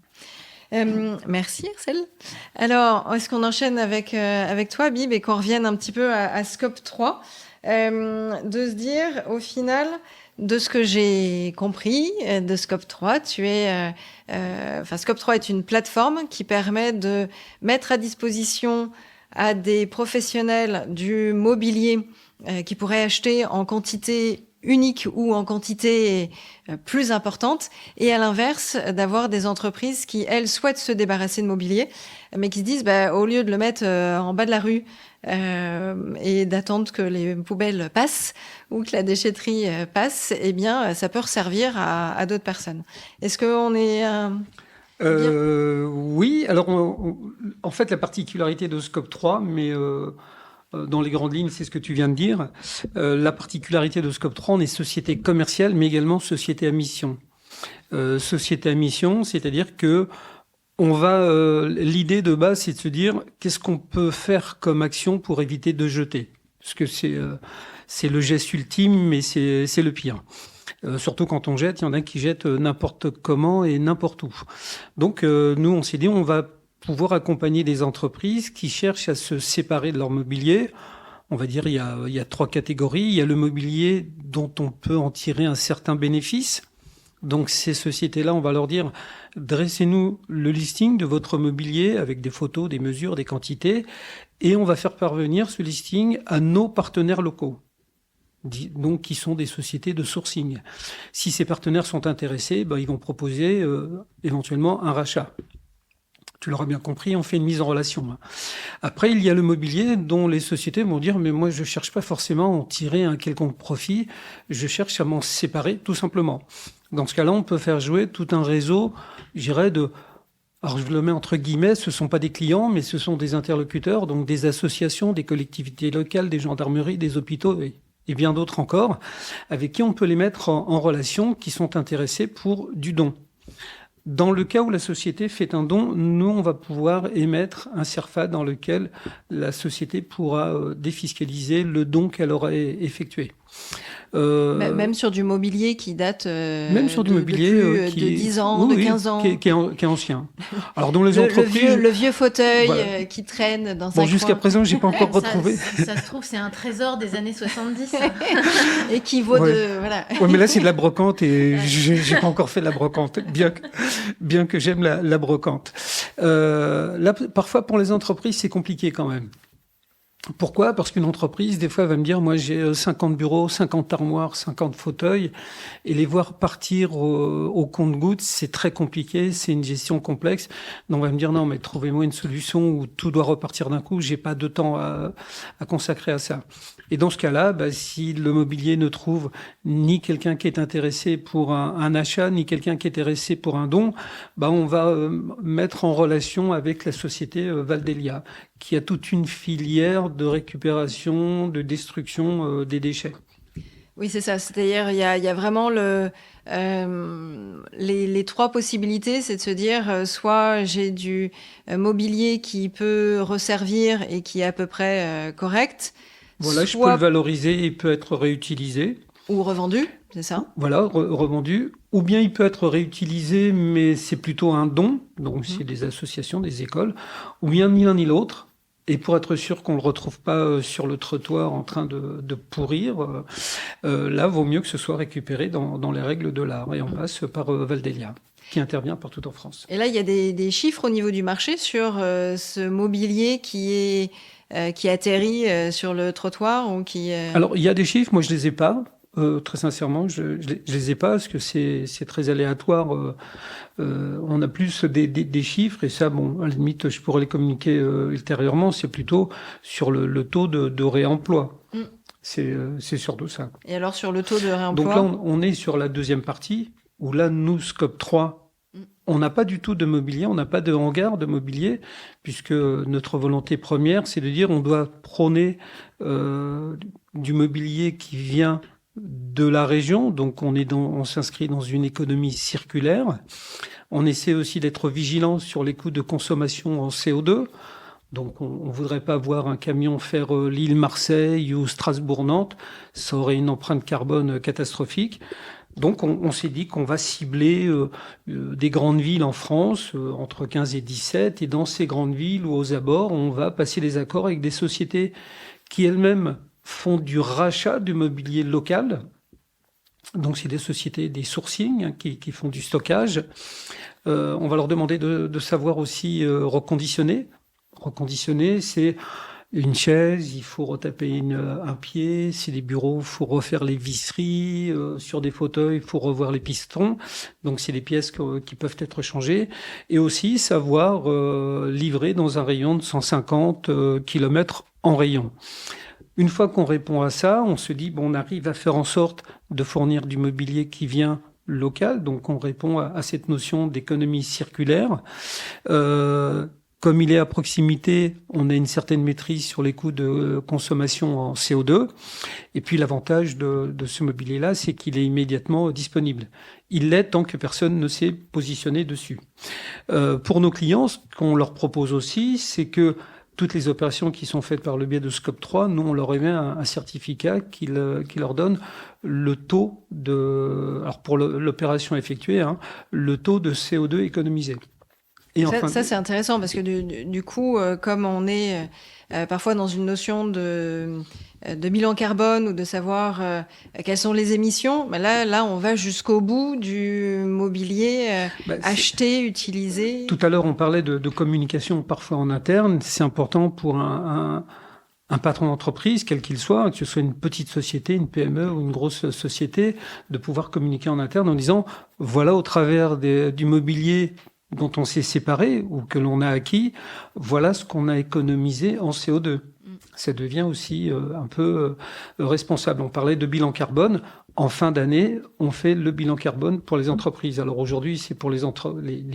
Merci Arcel. Alors, est-ce qu'on enchaîne avec toi, Bib, et qu'on revienne un petit peu à Scope 3, de se dire, au final, de ce que j'ai compris de Scope 3, Scope 3 est une plateforme qui permet de mettre à disposition à des professionnels du mobilier qui pourraient acheter en quantité unique ou en quantité plus importante, et à l'inverse, d'avoir des entreprises qui, elles, souhaitent se débarrasser de mobilier, mais qui se disent, au lieu de le mettre en bas de la rue et d'attendre que les poubelles passent ou que la déchetterie passe, eh bien, ça peut servir à d'autres personnes. Est-ce qu'on est... Oui, alors en fait, la particularité de Scope 3, mais dans les grandes lignes, c'est ce que tu viens de dire. La particularité de Scope 3, on est société commerciale, mais également société à mission. Société à mission, c'est-à-dire que l'idée de base, c'est de se dire qu'est-ce qu'on peut faire comme action pour éviter de jeter. Parce que c'est le geste ultime, mais c'est le pire. Surtout quand on jette, il y en a qui jettent n'importe comment et n'importe où. Donc nous, on s'est dit, on va pouvoir accompagner des entreprises qui cherchent à se séparer de leur mobilier On va dire il y a 3 catégories. Il y a le mobilier dont on peut en tirer un certain bénéfice. Donc ces sociétés-là, on va leur dire, dressez-nous le listing de votre mobilier avec des photos, des mesures, des quantités, et on va faire parvenir ce listing à nos partenaires locaux, donc qui sont des sociétés de sourcing. Si ces partenaires sont intéressés, ils vont proposer éventuellement un rachat. Tu l'auras bien compris, on fait une mise en relation. Après, il y a le mobilier dont les sociétés vont dire, mais moi, je cherche pas forcément à en tirer un quelconque profit, je cherche à m'en séparer, tout simplement. Dans ce cas-là, on peut faire jouer tout un réseau, je dirais, alors je le mets entre guillemets, ce sont pas des clients, mais ce sont des interlocuteurs, donc des associations, des collectivités locales, des gendarmeries, des hôpitaux et bien d'autres encore, avec qui on peut les mettre en relation, qui sont intéressés pour du don. Dans le cas où la société fait un don, nous, on va pouvoir émettre un CERFA dans lequel la société pourra défiscaliser le don qu'elle aura effectué. Même sur du mobilier qui date même sur du mobilier de 10 ans, de 15 ans. Qui est ancien. Alors, dans les entreprises... Le vieux fauteuil qui traîne dans un coin. Jusqu'à présent, j'ai pas encore retrouvé. Ça se trouve, c'est un trésor des années 70. Et qui vaut de... Voilà. Ouais, mais là, c'est de la brocante et j'ai pas encore fait de la brocante, bien que j'aime la brocante. Là, parfois, pour les entreprises, c'est compliqué quand même. Pourquoi ? Parce qu'une entreprise, des fois, va me dire, moi, j'ai 50 bureaux, 50 armoires, 50 fauteuils, et les voir partir au compte-gouttes, c'est très compliqué, c'est une gestion complexe. Donc, on va me dire, non, mais trouvez-moi une solution où tout doit repartir d'un coup, j'ai pas de temps à consacrer à ça. Et dans ce cas-là, si le mobilier ne trouve ni quelqu'un qui est intéressé pour un achat, ni quelqu'un qui est intéressé pour un don, on va mettre en relation avec la société Valdelia, qui a toute une filière de récupération, de destruction des déchets. Oui, c'est ça. C'est-à-dire, il y a vraiment les 3 possibilités, c'est de se dire, soit j'ai du mobilier qui peut resservir et qui est à peu près correct. Voilà, je peux le valoriser, il peut être réutilisé. Ou revendu, c'est ça ? Voilà, revendu. Ou bien il peut être réutilisé, mais c'est plutôt un don, donc c'est des associations, des écoles. Ou bien ni l'un ni l'autre. Et pour être sûr qu'on ne le retrouve pas sur le trottoir en train de pourrir, là, vaut mieux que ce soit récupéré dans les règles de l'art. Et on passe par Valdelia, qui intervient partout en France. Et là, il y a des chiffres au niveau du marché sur ce mobilier qui atterrit sur le trottoir ou qui... Alors, il y a des chiffres, moi je les ai pas. Très sincèrement, je les ai pas parce que c'est très aléatoire. On a plus des chiffres et ça, à la limite, je pourrais les communiquer ultérieurement. C'est plutôt sur le taux de réemploi. C'est surtout ça. Et alors sur le taux de réemploi ? Donc là, on est sur la deuxième partie où là, nous, Scope 3, on n'a pas du tout de mobilier, on n'a pas de hangar de mobilier, puisque notre volonté première, c'est de dire on doit prôner du mobilier qui vient de la région, donc on s'inscrit dans une économie circulaire. On essaie aussi d'être vigilant sur les coûts de consommation en CO2. Donc on voudrait pas voir un camion faire Lille-Marseille ou Strasbourg-Nantes, ça aurait une empreinte carbone catastrophique. Donc on s'est dit qu'on va cibler des grandes villes en France, entre 15 et 17, et dans ces grandes villes ou aux abords, on va passer des accords avec des sociétés qui elles-mêmes font du rachat du mobilier local. Donc c'est des sociétés, des sourcing qui font du stockage. On va leur demander de savoir aussi reconditionner. Reconditionner, c'est une chaise, il faut retaper un pied. C'est des bureaux, il faut refaire les visseries. Sur des fauteuils, il faut revoir les pistons. Donc c'est des pièces qui peuvent être changées. Et aussi savoir livrer dans un rayon de 150 km en rayon. Une fois qu'on répond à ça, on se dit, on arrive à faire en sorte de fournir du mobilier qui vient local. Donc, on répond à cette notion d'économie circulaire. Comme il est à proximité, on a une certaine maîtrise sur les coûts de consommation en CO2. Et puis, l'avantage de ce mobilier-là, c'est qu'il est immédiatement disponible. Il l'est tant que personne ne s'est positionné dessus. Pour nos clients, ce qu'on leur propose aussi, c'est que toutes les opérations qui sont faites par le biais de Scope 3, nous, on leur émet un certificat qui leur donne le taux alors pour l'opération effectuée, le taux de CO2 économisé. Et Ça, c'est intéressant parce que du coup, comme on est parfois dans une notion de bilan carbone ou de savoir quelles sont les émissions, ben là, on va jusqu'au bout du mobilier acheté, utilisé. Tout à l'heure, on parlait de communication parfois en interne. C'est important pour un patron d'entreprise, quel qu'il soit, que ce soit une petite société, une PME ou une grosse société, de pouvoir communiquer en interne en disant, voilà, au travers du mobilier dont on s'est séparé ou que l'on a acquis, voilà ce qu'on a économisé en CO2. Ça devient aussi un peu responsable. On parlait de bilan carbone. En fin d'année, on fait le bilan carbone pour les entreprises. Alors aujourd'hui, c'est pour les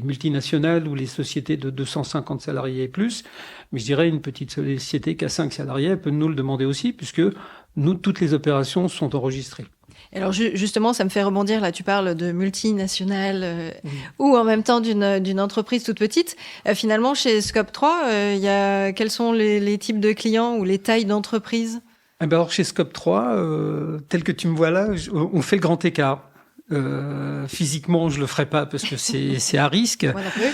multinationales ou les sociétés de 250 salariés et plus. Mais je dirais une petite société qui a 5 salariés, elle peut nous le demander aussi, puisque nous, toutes les opérations sont enregistrées. Alors justement, ça me fait rebondir, là tu parles de multinationales ou en même temps d'une entreprise toute petite. Finalement, chez Scope 3, quels sont les types de clients ou les tailles d'entreprise ? Alors chez Scope 3, tel que tu me vois là, on fait le grand écart. Physiquement, je le ferai pas parce que c'est à risque. Moi non plus.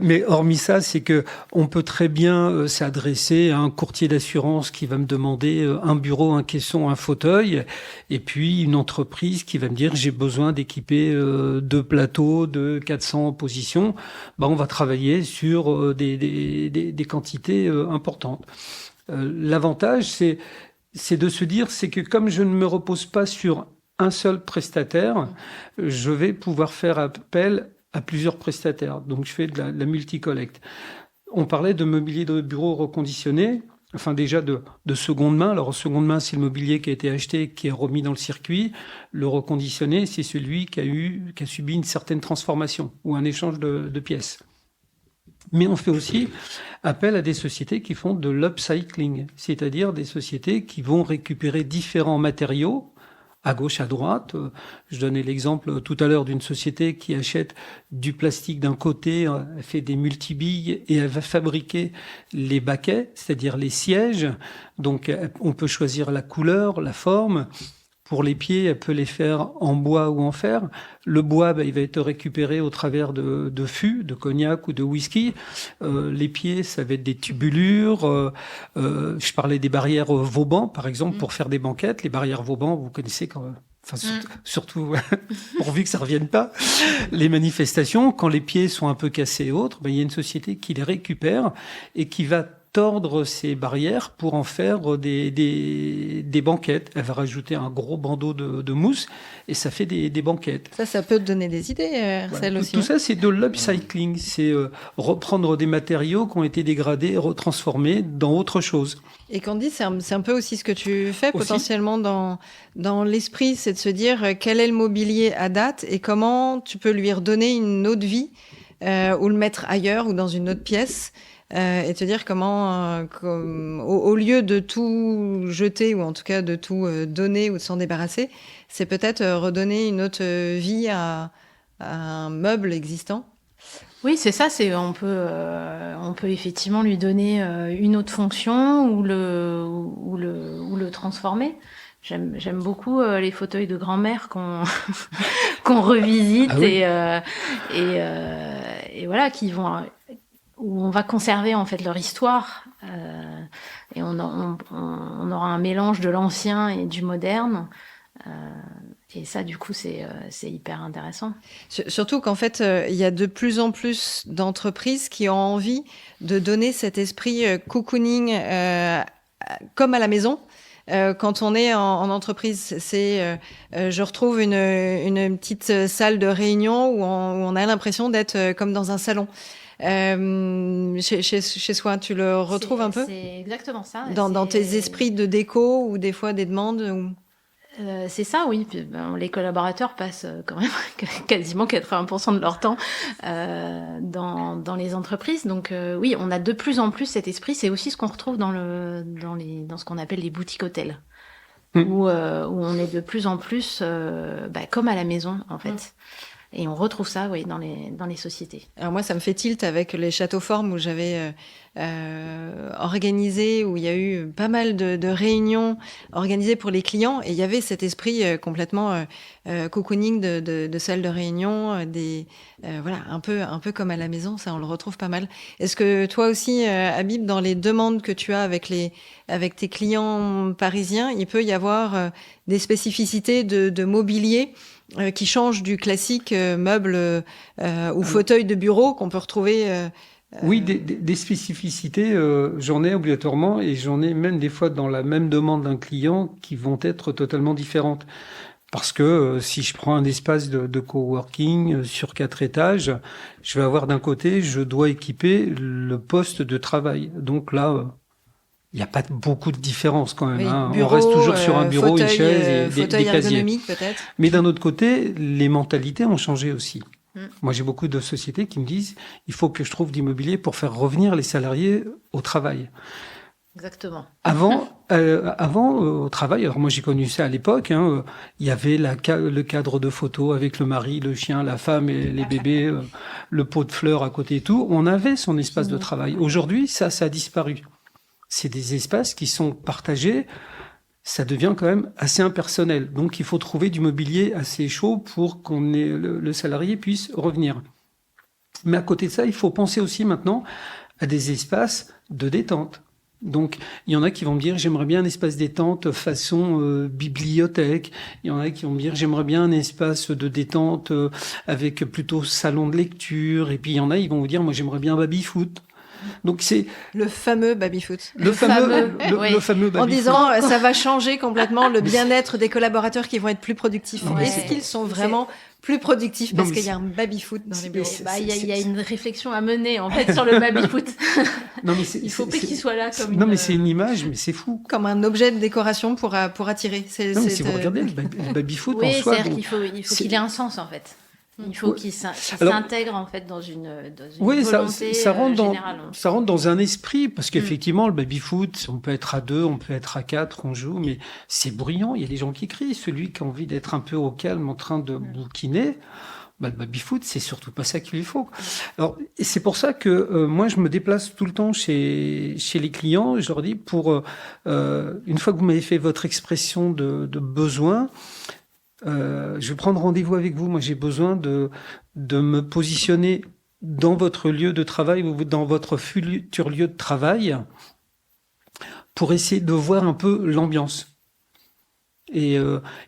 Mais hormis ça, c'est que on peut très bien s'adresser à un courtier d'assurance qui va me demander un bureau, un caisson, un fauteuil, et puis une entreprise qui va me dire j'ai besoin d'équiper 2 plateaux de 400 positions. On va travailler sur des quantités importantes. L'avantage, c'est de se dire, c'est que comme je ne me repose pas sur un seul prestataire, je vais pouvoir faire appel à plusieurs prestataires. Donc, je fais de la multi-collecte. On parlait de mobilier de bureau reconditionné, enfin déjà de seconde main. Alors, seconde main, c'est le mobilier qui a été acheté, qui est remis dans le circuit. Le reconditionné, c'est celui qui a subi une certaine transformation ou un échange de pièces. Mais on fait aussi appel à des sociétés qui font de l'upcycling, c'est-à-dire des sociétés qui vont récupérer différents matériaux à gauche, à droite. Je donnais l'exemple tout à l'heure d'une société qui achète du plastique d'un côté, elle fait des multibilles et elle va fabriquer les baquets, c'est-à-dire les sièges. Donc on peut choisir la couleur, la forme. Pour les pieds, elle peut les faire en bois ou en fer. Le bois, il va être récupéré au travers de fûts, de cognac ou de whisky. Les pieds, ça va être des tubulures. Je parlais des barrières Vauban, par exemple, pour faire des banquettes. Les barrières Vauban, vous connaissez quand même. Enfin, surtout pourvu que ça revienne pas. Les manifestations, quand les pieds sont un peu cassés et autres, il y a une société qui les récupère et qui va tordre ces barrières pour en faire des banquettes. Elle va rajouter un gros bandeau de mousse et ça fait des banquettes. Ça peut te donner des idées, Arcel, aussi. Tout ça, c'est de l'upcycling. C'est reprendre des matériaux qui ont été dégradés et retransformés dans autre chose. Et Candy, c'est un peu aussi ce que tu fais aussi, potentiellement dans l'esprit, c'est de se dire quel est le mobilier à date et comment tu peux lui redonner une autre vie ou le mettre ailleurs ou dans une autre pièce. Et te dire comment, au lieu de tout jeter, ou en tout cas de tout donner ou de s'en débarrasser, c'est peut-être redonner une autre vie à un meuble existant. Oui, c'est ça. On peut effectivement lui donner une autre fonction ou le transformer. J'aime beaucoup les fauteuils de grand-mère qu'on revisite et voilà, qui vont où on va conserver en fait leur histoire et on aura un mélange de l'ancien et du moderne et ça du coup c'est hyper intéressant. Surtout qu'en fait il y a de plus en plus d'entreprises qui ont envie de donner cet esprit cocooning comme à la maison. Quand on est en entreprise, je retrouve une petite salle de réunion où on a l'impression d'être comme dans un salon. Chez soi, tu le retrouves un peu ? C'est exactement ça. Dans tes esprits de déco ou des fois des demandes c'est ça, oui. Les collaborateurs passent quand même quasiment 80% de leur temps dans les entreprises. Donc oui, on a de plus en plus cet esprit. C'est aussi ce qu'on retrouve dans ce qu'on appelle les boutiques hôtels, où on est de plus en plus comme à la maison en fait. Et on retrouve ça, oui, dans les sociétés. Alors moi, ça me fait tilt avec les châteaux formes où j'avais organisé, où il y a eu pas mal de réunions organisées pour les clients, et il y avait cet esprit complètement cocooning de salle de réunion, voilà, un peu comme à la maison. Ça, on le retrouve pas mal. Est-ce que toi aussi, Habib, dans les demandes que tu as avec tes clients parisiens, il peut y avoir des spécificités de mobilier qui change du classique meuble ou fauteuil de bureau qu'on peut retrouver Oui, des spécificités, j'en ai obligatoirement, et j'en ai même des fois dans la même demande d'un client qui vont être totalement différentes. Parce que si je prends un espace de coworking sur 4 étages, je vais avoir d'un côté, je dois équiper le poste de travail. Donc là, il n'y a pas beaucoup de différence quand même. oui, Hein. bureau, On reste toujours sur un bureau, fauteuil, une chaise et des fauteuil casiers. ergonomique peut-être. Mais d'un autre côté, les mentalités ont changé aussi. Moi, j'ai beaucoup de sociétés qui me disent il faut que je trouve d'immobilier pour faire revenir les salariés au travail. Exactement. Avant, au travail, alors moi j'ai connu ça à l'époque, hein, il y avait le cadre de photo avec le mari, le chien, la femme et les bébés, le pot de fleurs à côté et tout. On avait son espace de travail. Aujourd'hui, ça a disparu. C'est des espaces qui sont partagés. Ça devient quand même assez impersonnel. Donc, il faut trouver du mobilier assez chaud pour qu'on ait le salarié puisse revenir. Mais à côté de ça, il faut penser aussi maintenant à des espaces de détente. Donc, il y en a qui vont me dire, j'aimerais bien un espace détente façon bibliothèque. Il y en a qui vont me dire, j'aimerais bien un espace de détente avec plutôt salon de lecture. Et puis, il y en a, ils vont vous dire, moi, j'aimerais bien un baby-foot. Donc c'est le fameux baby-foot. Le fameux baby-foot. En disant ça va changer complètement le bien-être des collaborateurs qui vont être plus productifs. Ouais. Est-ce qu'ils sont vraiment plus productifs parce qu'il y a un baby-foot dans les bureaux? Il y a une réflexion à mener en fait sur le baby-foot. Non, mais il faut pas qu'il soit là comme mais c'est une image, mais c'est fou. Comme un objet de décoration pour attirer. Si vous regardez le baby-foot en soi... c'est-à-dire qu'il faut qu'il ait un sens en fait. Il faut qu'il s'intègre en fait dans une volonté générale. Ça rentre dans un esprit, parce qu'effectivement, le baby-foot, on peut être à 2, on peut être à 4, on joue, mais c'est bruyant, il y a des gens qui crient. Celui qui a envie d'être un peu au calme en train de bouquiner, le baby-foot, c'est surtout pas ça qu'il lui faut. Alors, et c'est pour ça que moi, je me déplace tout le temps chez les clients, et je leur dis, une fois que vous m'avez fait votre expression de besoin, je vais prendre rendez-vous avec vous. Moi, j'ai besoin de me positionner dans votre lieu de travail ou dans votre futur lieu de travail pour essayer de voir un peu l'ambiance. Et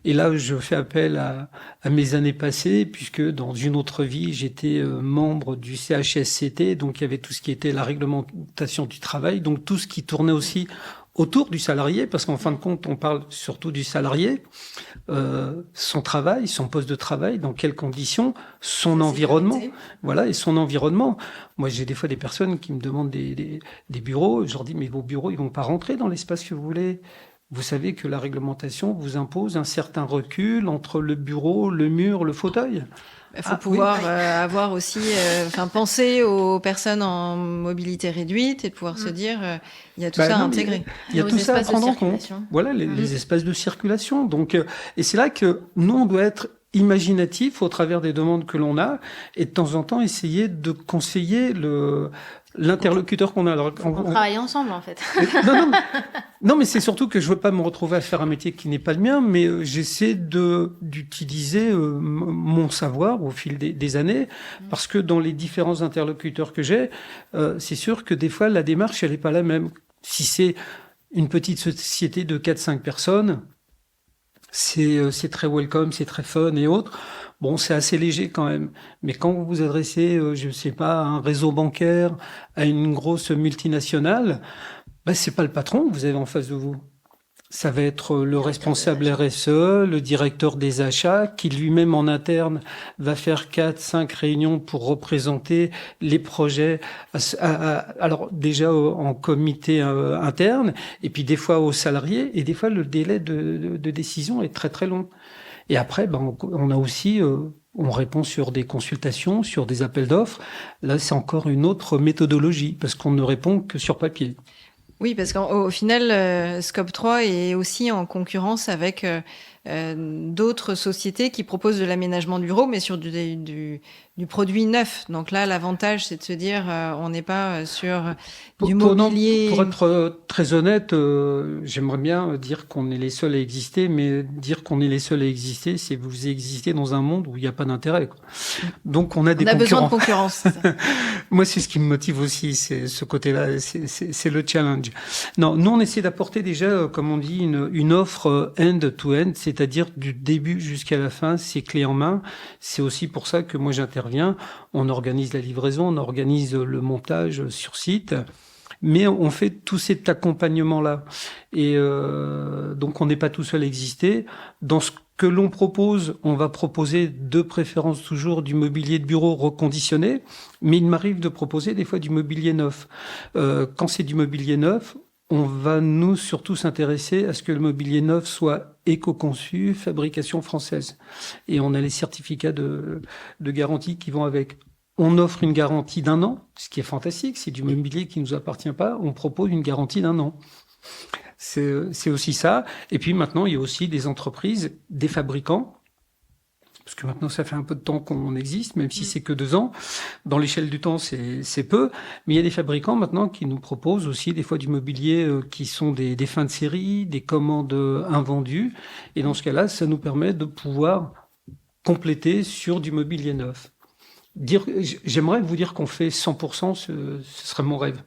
là, je fais appel à mes années passées, puisque dans une autre vie, j'étais membre du CHSCT, donc il y avait tout ce qui était la réglementation du travail, donc tout ce qui tournait aussi autour du salarié, parce qu'en fin de compte, on parle surtout du salarié, son travail, son poste de travail, dans quelles conditions, son environnement, voilà, et son environnement. Moi, j'ai des fois des personnes qui me demandent des bureaux, je leur dis, mais vos bureaux, ils vont pas rentrer dans l'espace que vous voulez. Vous savez que la réglementation vous impose un certain recul entre le bureau, le mur, le fauteuil. Il faut pouvoir avoir aussi, penser aux personnes en mobilité réduite et de pouvoir se dire, il y a tout ça à intégrer. Il y a tout ça à prendre en compte. Voilà, les espaces de circulation. Donc, et c'est là que nous, on doit être imaginatif au travers des demandes que l'on a et de temps en temps essayer de conseiller l'interlocuteur qu'on a. Alors, on travaille ensemble, en fait. Non, mais c'est surtout que je veux pas me retrouver à faire un métier qui n'est pas le mien, mais j'essaie d'utiliser mon savoir au fil des années, parce que dans les différents interlocuteurs que j'ai, c'est sûr que des fois, la démarche, elle est pas la même. Si c'est une petite société de 4-5 personnes, c'est très welcome, c'est très fun et autres. Bon, c'est assez léger quand même. Mais quand vous vous adressez, je ne sais pas, à un réseau bancaire, à une grosse multinationale, c'est pas le patron que vous avez en face de vous. Ça va être le responsable RSE, le directeur des achats, qui lui-même en interne va faire 4-5 réunions pour représenter les projets, alors déjà en comité interne, et puis des fois aux salariés, et des fois le délai de décision est très très long. Et après, on a aussi, on répond sur des consultations, sur des appels d'offres. Là, c'est encore une autre méthodologie, parce qu'on ne répond que sur papier. Oui, parce qu'au final, Scope 3 est aussi en concurrence avec d'autres sociétés qui proposent de l'aménagement de bureaux, mais sur du produit neuf. Donc là, l'avantage, c'est de se dire, on n'est pas sur du mobilier. Pour être très honnête, j'aimerais bien dire qu'on est les seuls à exister, mais dire qu'on est les seuls à exister, c'est vous existez dans un monde où il n'y a pas d'intérêt, quoi. Donc on a des concurrents. Besoin de concurrence. C'est ça. Moi, c'est ce qui me motive aussi, c'est ce côté-là, c'est le challenge. Non, nous, on essaie d'apporter déjà, comme on dit, une offre end-to-end, c'est-à-dire du début jusqu'à la fin, c'est clé en main. C'est aussi pour ça que moi, j'interviens. On organise la livraison, on organise le montage sur site, mais on fait tout cet accompagnement-là. Et donc, on n'est pas tout seul à exister. Dans ce que l'on propose, on va proposer de préférence toujours du mobilier de bureau reconditionné, mais il m'arrive de proposer des fois du mobilier neuf. Quand c'est du mobilier neuf, on va nous surtout s'intéresser à ce que le mobilier neuf soit éco-conçu, fabrication française. Et on a les certificats de garantie qui vont avec. On offre une garantie d'1 an, ce qui est fantastique. C'est du mobilier qui ne nous appartient pas. On propose une garantie d'1 an. C'est aussi ça. Et puis maintenant, il y a aussi des entreprises, des fabricants, parce que maintenant, ça fait un peu de temps qu'on existe, même si c'est que 2 ans. Dans l'échelle du temps, c'est peu. Mais il y a des fabricants maintenant qui nous proposent aussi des fois du mobilier qui sont des fins de série, des commandes invendues. Et dans ce cas-là, ça nous permet de pouvoir compléter sur du mobilier neuf. J'aimerais vous dire qu'on fait 100%, ce serait mon rêve.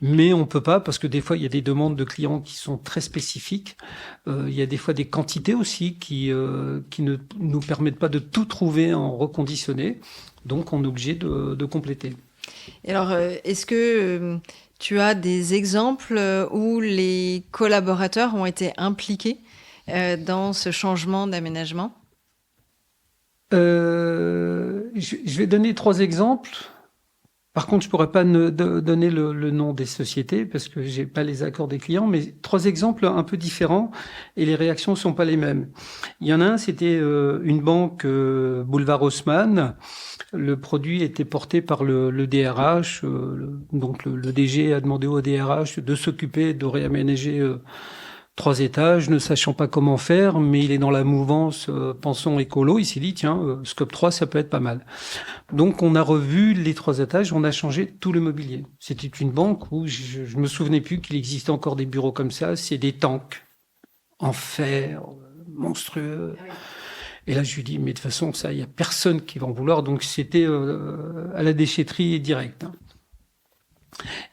Mais on peut pas parce que des fois, il y a des demandes de clients qui sont très spécifiques. Il y a des fois des quantités aussi qui ne nous permettent pas de tout trouver en reconditionné. Donc, on est obligé de compléter. Et alors, est-ce que tu as des exemples où les collaborateurs ont été impliqués dans ce changement d'aménagement ? Je vais donner 3 exemples. Par contre, je pourrais pas donner le nom des sociétés parce que j'ai pas les accords des clients, mais 3 exemples un peu différents et les réactions sont pas les mêmes. Il y en a un, c'était une banque Boulevard Haussmann. Le produit était porté par le DRH, donc le DG a demandé au DRH de s'occuper de réaménager 3 étages, ne sachant pas comment faire, mais il est dans la mouvance pensons écolo. Il s'est dit, tiens, Scope 3, ça peut être pas mal. Donc, on a revu les 3 étages, on a changé tout le mobilier. C'était une banque où je me souvenais plus qu'il existait encore des bureaux comme ça. C'est des tanks en fer, monstrueux. Ah oui. Et là, je lui dis, mais de toute façon, ça, il y a personne qui va en vouloir. Donc, c'était à la déchetterie directe.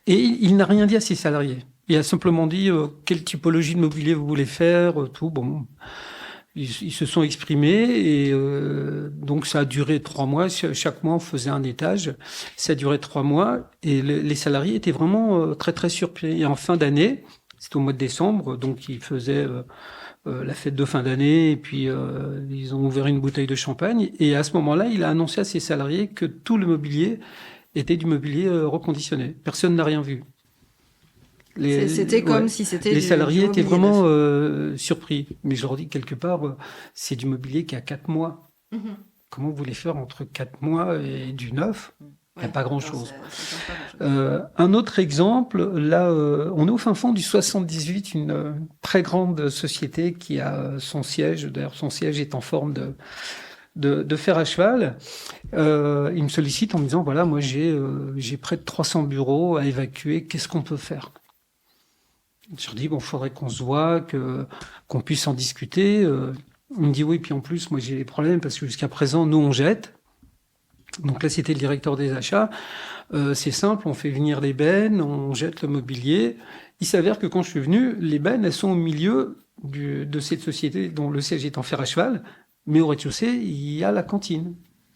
Et il n'a rien dit à ses salariés. Il a simplement dit quelle typologie de mobilier vous voulez faire, tout. Bon, ils se sont exprimés et donc ça a duré 3 mois. Chaque mois, on faisait un étage. Ça a duré 3 mois et les salariés étaient vraiment très très surpris. Et en fin d'année, c'était au mois de décembre, donc ils faisaient la fête de fin d'année et puis ils ont ouvert une bouteille de champagne. Et à ce moment-là, il a annoncé à ses salariés que tout le mobilier était du mobilier reconditionné. Personne n'a rien vu. C'était comme si c'était les salariés étaient vraiment surpris. Mais je leur dis, quelque part, c'est du mobilier qui a 4 mois. Mm-hmm. Comment vous voulez faire entre 4 mois et du neuf ? Il n'y a pas grand-chose. Un autre exemple, là, on est au fin fond du 78, une très grande société qui a son siège. D'ailleurs, son siège est en forme de fer à cheval. Il me sollicite en me disant, voilà, moi, j'ai près de 300 bureaux à évacuer. Qu'est-ce qu'on peut faire ? Je leur dis, bon, il faudrait qu'on se voit, qu'on puisse en discuter. Il me dit, oui, puis en plus, moi, j'ai des problèmes parce que jusqu'à présent, nous, on jette. Donc là, c'était le directeur des achats. C'est simple, on fait venir les bennes, on jette le mobilier. Il s'avère que quand je suis venu, les bennes, elles sont au milieu de cette société dont le siège est en fer à cheval. Mais au rez-de-chaussée, il y a la cantine.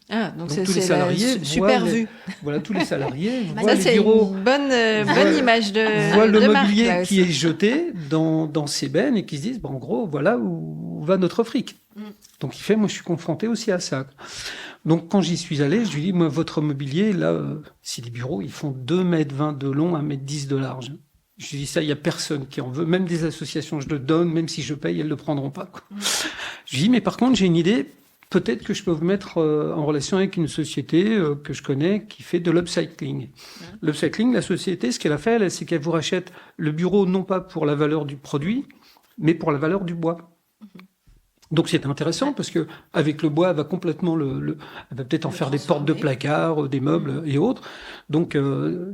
Ah, donc tous les salariés super vue. Voilà, tous les salariés voient les bureaux. C'est une bonne image de voient le de mobilier marque, qui est jeté dans ces bennes et qui se disent, en gros, voilà où va notre fric. Donc il fait, moi je suis confronté aussi à ça. Donc quand j'y suis allé, je lui dis, moi votre mobilier, là, c'est des bureaux, ils font 2,20 m de long, 1,10 m de large. Je lui dis ça, il n'y a personne qui en veut, même des associations, je le donne, même si je paye, elles ne le prendront pas. Je lui dis, mais par contre, j'ai une idée. Peut-être que je peux vous mettre en relation avec une société que je connais qui fait de l'upcycling. L'upcycling, la société, ce qu'elle a fait, c'est qu'elle vous rachète le bureau non pas pour la valeur du produit, mais pour la valeur du bois. Donc c'était intéressant parce que avec le bois, elle va complètement elle va peut-être en faire des portes de placard, des meubles et autres. Donc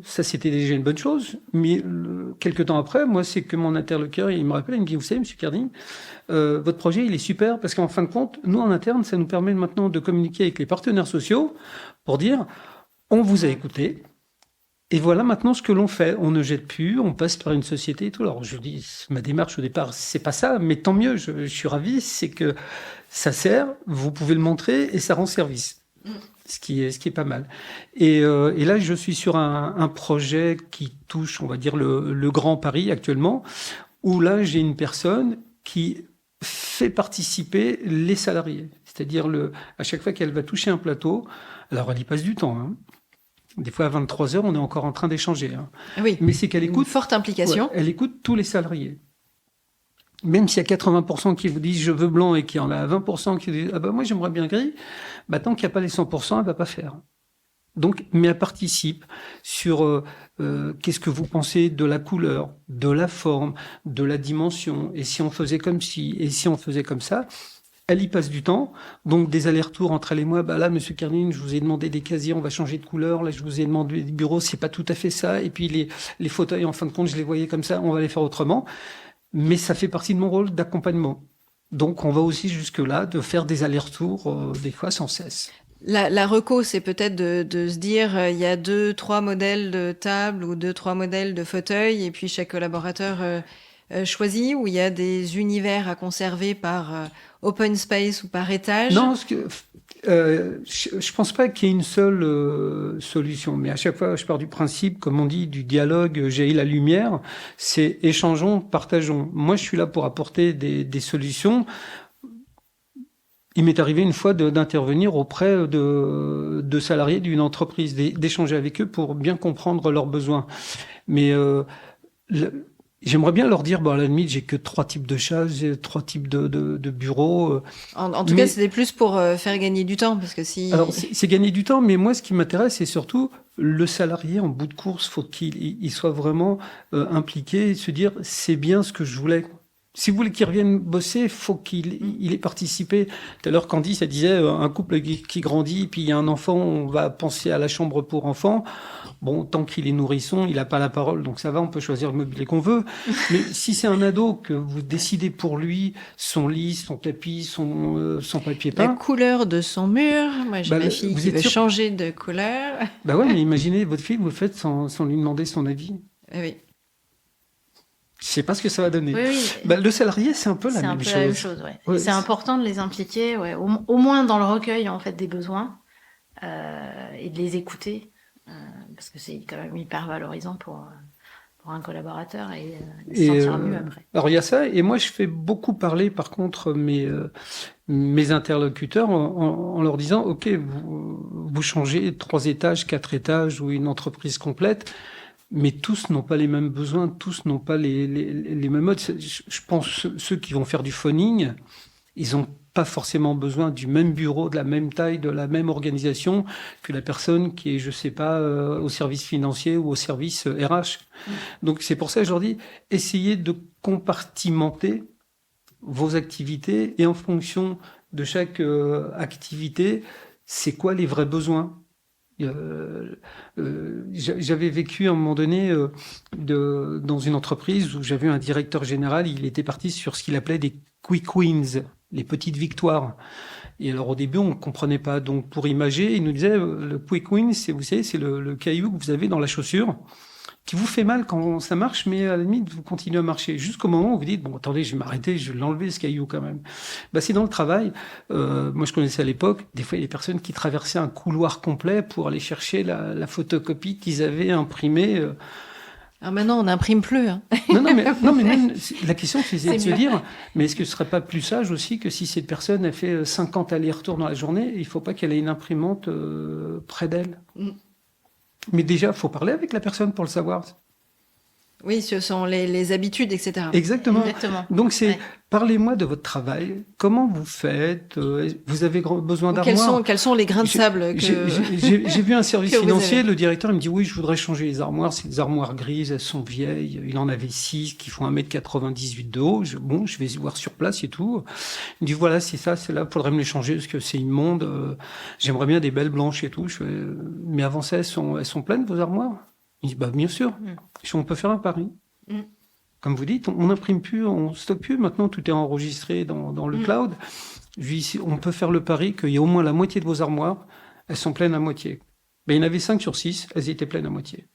ça c'était déjà une bonne chose. Mais quelques temps après, moi c'est que mon interlocuteur il me rappelle, il me dit vous savez, Monsieur Carding, votre projet il est super parce qu'en fin de compte, nous en interne, ça nous permet maintenant de communiquer avec les partenaires sociaux pour dire on vous a écouté. Et voilà maintenant ce que l'on fait. On ne jette plus, on passe par une société et tout. Alors je dis, ma démarche au départ, c'est pas ça, mais tant mieux, je suis ravi, c'est que ça sert, vous pouvez le montrer et ça rend service. Ce qui est pas mal. Et là, je suis sur un projet qui touche, on va dire, le Grand Paris actuellement, où là, j'ai une personne qui fait participer les salariés. C'est-à-dire, à chaque fois qu'elle va toucher un plateau, alors elle y passe du temps, hein. Des fois, à 23h, on est encore en train d'échanger. Hein. Oui, mais c'est qu'elle écoute... Une forte implication. Ouais, elle écoute tous les salariés. Même s'il y a 80% qui vous disent « je veux blanc » et qu'il y en a 20% qui disent « ah ben moi, j'aimerais bien gris », bah, tant qu'il n'y a pas les 100%, elle ne va pas faire. Donc, mais elle participe sur qu'est-ce que vous pensez de la couleur, de la forme, de la dimension. Et si on faisait comme ci, et si on faisait comme ça... Elle y passe du temps, donc des allers-retours entre elle et moi. Bah là, Monsieur Carding, je vous ai demandé des casiers, on va changer de couleur. Là, je vous ai demandé des bureaux, c'est pas tout à fait ça. Et puis les fauteuils, en fin de compte, je les voyais comme ça, on va les faire autrement. Mais ça fait partie de mon rôle d'accompagnement. Donc, on va aussi jusque-là de faire des allers-retours, des fois sans cesse. La reco, c'est peut-être de se dire, il y a 2-3 modèles de table ou 2-3 modèles de fauteuils, et puis chaque collaborateur choisit, ou il y a des univers à conserver par open space ou par étage. Non, je pense pas qu'il y ait une seule solution, mais à chaque fois, je pars du principe, comme on dit, du dialogue, j'ai la lumière, c'est échangeons, partageons. Moi, je suis là pour apporter des solutions. Il m'est arrivé une fois d'intervenir auprès de salariés d'une entreprise, d'échanger avec eux pour bien comprendre leurs besoins. Mais j'aimerais bien leur dire, à la limite, j'ai que 3 types de chaises, j'ai 3 types de bureaux. En tout cas, c'était plus pour faire gagner du temps, parce que si... Alors, c'est gagner du temps, mais moi, ce qui m'intéresse, c'est surtout le salarié en bout de course. Faut qu'il soit vraiment impliqué et se dire, c'est bien ce que je voulais. Si vous voulez qu'il revienne bosser, faut qu'il ait participé. Tout à l'heure, Candice, elle disait, un couple qui grandit, puis il y a un enfant, on va penser à la chambre pour enfants. Bon, tant qu'il est nourrisson, il n'a pas la parole, donc ça va, on peut choisir le mobilier qu'on veut. Mais si c'est un ado que vous décidez pour lui, son lit, son tapis, son papier peint... La couleur de son mur. Moi, j'ai ma fille qui veut changer de couleur. Bah ouais, mais imaginez, votre fille, vous le faites sans lui demander son avis. Oui. Je sais pas ce que ça va donner. Oui. Le salarié, c'est un peu la même chose. C'est un peu la même chose, ouais. Ouais, c'est important de les impliquer, ouais, au moins dans le recueil en fait des besoins et de les écouter parce que c'est quand même hyper valorisant pour un collaborateur et se sentir mieux après. Alors il y a ça, et moi je fais beaucoup parler par contre mes interlocuteurs en leur disant ok, vous changez 3 étages, 4 étages ou une entreprise complète. Mais tous n'ont pas les mêmes besoins, tous n'ont pas les mêmes modes. Je pense ceux qui vont faire du phoning, ils n'ont pas forcément besoin du même bureau, de la même taille, de la même organisation que la personne qui est, je sais pas, au service financier ou au service RH. Donc c'est pour ça que je leur dis, essayez de compartimenter vos activités et en fonction de chaque activité, c'est quoi les vrais besoins. J'avais vécu à un moment donné dans une entreprise où j'avais un directeur général, il était parti sur ce qu'il appelait des quick wins, les petites victoires. Et alors au début on ne comprenait pas, donc pour imager, il nous disait le quick win, vous savez, c'est le caillou que vous avez dans la chaussure qui vous fait mal quand ça marche, mais à la limite, vous continuez à marcher. Jusqu'au moment où vous dites, bon, attendez, je vais m'arrêter, je vais l'enlever, ce caillou, quand même. C'est dans le travail. Moi, je connaissais à l'époque, des fois, il y a des personnes qui traversaient un couloir complet pour aller chercher la photocopie qu'ils avaient imprimée. Alors maintenant, on n'imprime plus. Hein. Non, mais même, la question, c'est de se dire, mais est-ce que ce serait pas plus sage aussi que si cette personne a fait 50 allers-retours dans la journée, il faut pas qu'elle ait une imprimante près d'elle. Mais déjà, il faut parler avec la personne pour le savoir. Oui, ce sont les habitudes, etc. Exactement. Exactement. Donc, Ouais. parlez-moi de votre travail. Comment vous faites? Vous avez besoin Ou quels d'armoires? sont les grains de sable J'ai vu un service que vous financier, avez. le directeur il me dit oui, je voudrais changer les armoires, c'est des armoires grises, elles sont vieilles, il en avait 6 qui font 1,98 m de haut, je vais y voir sur place et tout. Il me dit voilà, c'est ça, c'est là, faudrait me les changer parce que c'est immonde, j'aimerais bien des belles blanches et tout. Mais avant ça, elles sont pleines vos armoires? Il dit bah bien sûr, on peut faire un pari. Mm. Comme vous dites, on n'imprime plus, on stocke plus, maintenant tout est enregistré dans le cloud. Je lui dis, on peut faire le pari qu'il y a au moins la moitié de vos armoires, elles sont pleines à moitié. Mais il y en avait 5 sur 6, elles étaient pleines à moitié.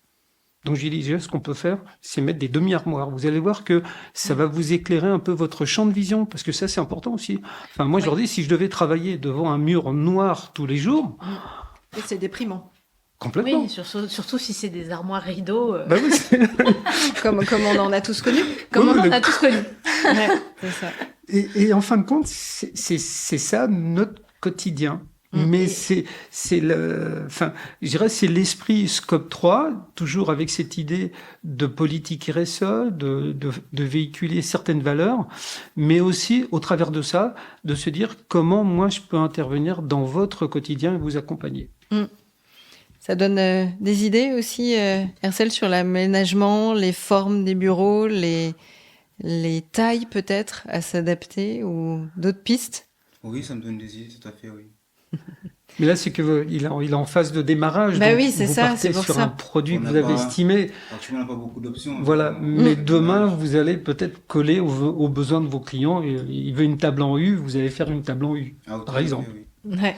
Donc j'ai dit, déjà, ce qu'on peut faire, c'est mettre des demi-armoires. Vous allez voir que ça va vous éclairer un peu votre champ de vision, parce que ça, c'est important aussi. Enfin, moi, je leur dis, si je devais travailler devant un mur noir tous les jours, Et c'est déprimant. complètement. Oui, surtout si c'est des armoires rideaux, Bah oui, Comme on en a tous connu. comme oui, on en a tous connu. Ouais, c'est ça. et en fin de compte, c'est ça notre quotidien. Mais c'est je dirais, c'est l'esprit Scope 3, toujours avec cette idée de politique RSE, de véhiculer certaines valeurs, mais aussi, au travers de ça, de se dire comment moi je peux intervenir dans votre quotidien et vous accompagner. Ça donne des idées aussi, Hercel, sur l'aménagement, les formes des bureaux, les tailles peut-être à s'adapter ou d'autres pistes. Oui, ça me donne des idées, tout à fait, oui. Mais là, c'est que il est en phase de démarrage. Bah donc oui, c'est vous ça, partez c'est pour sur ça. un produit On que n'a vous avez pas- estimé. Actuellement, on n'a pas beaucoup d'options. Voilà, mais demain, vous allez peut-être coller aux besoins de vos clients. Et il veut une table en U, vous allez faire une table en U, Ah, tout par à fait, exemple. oui. Ouais.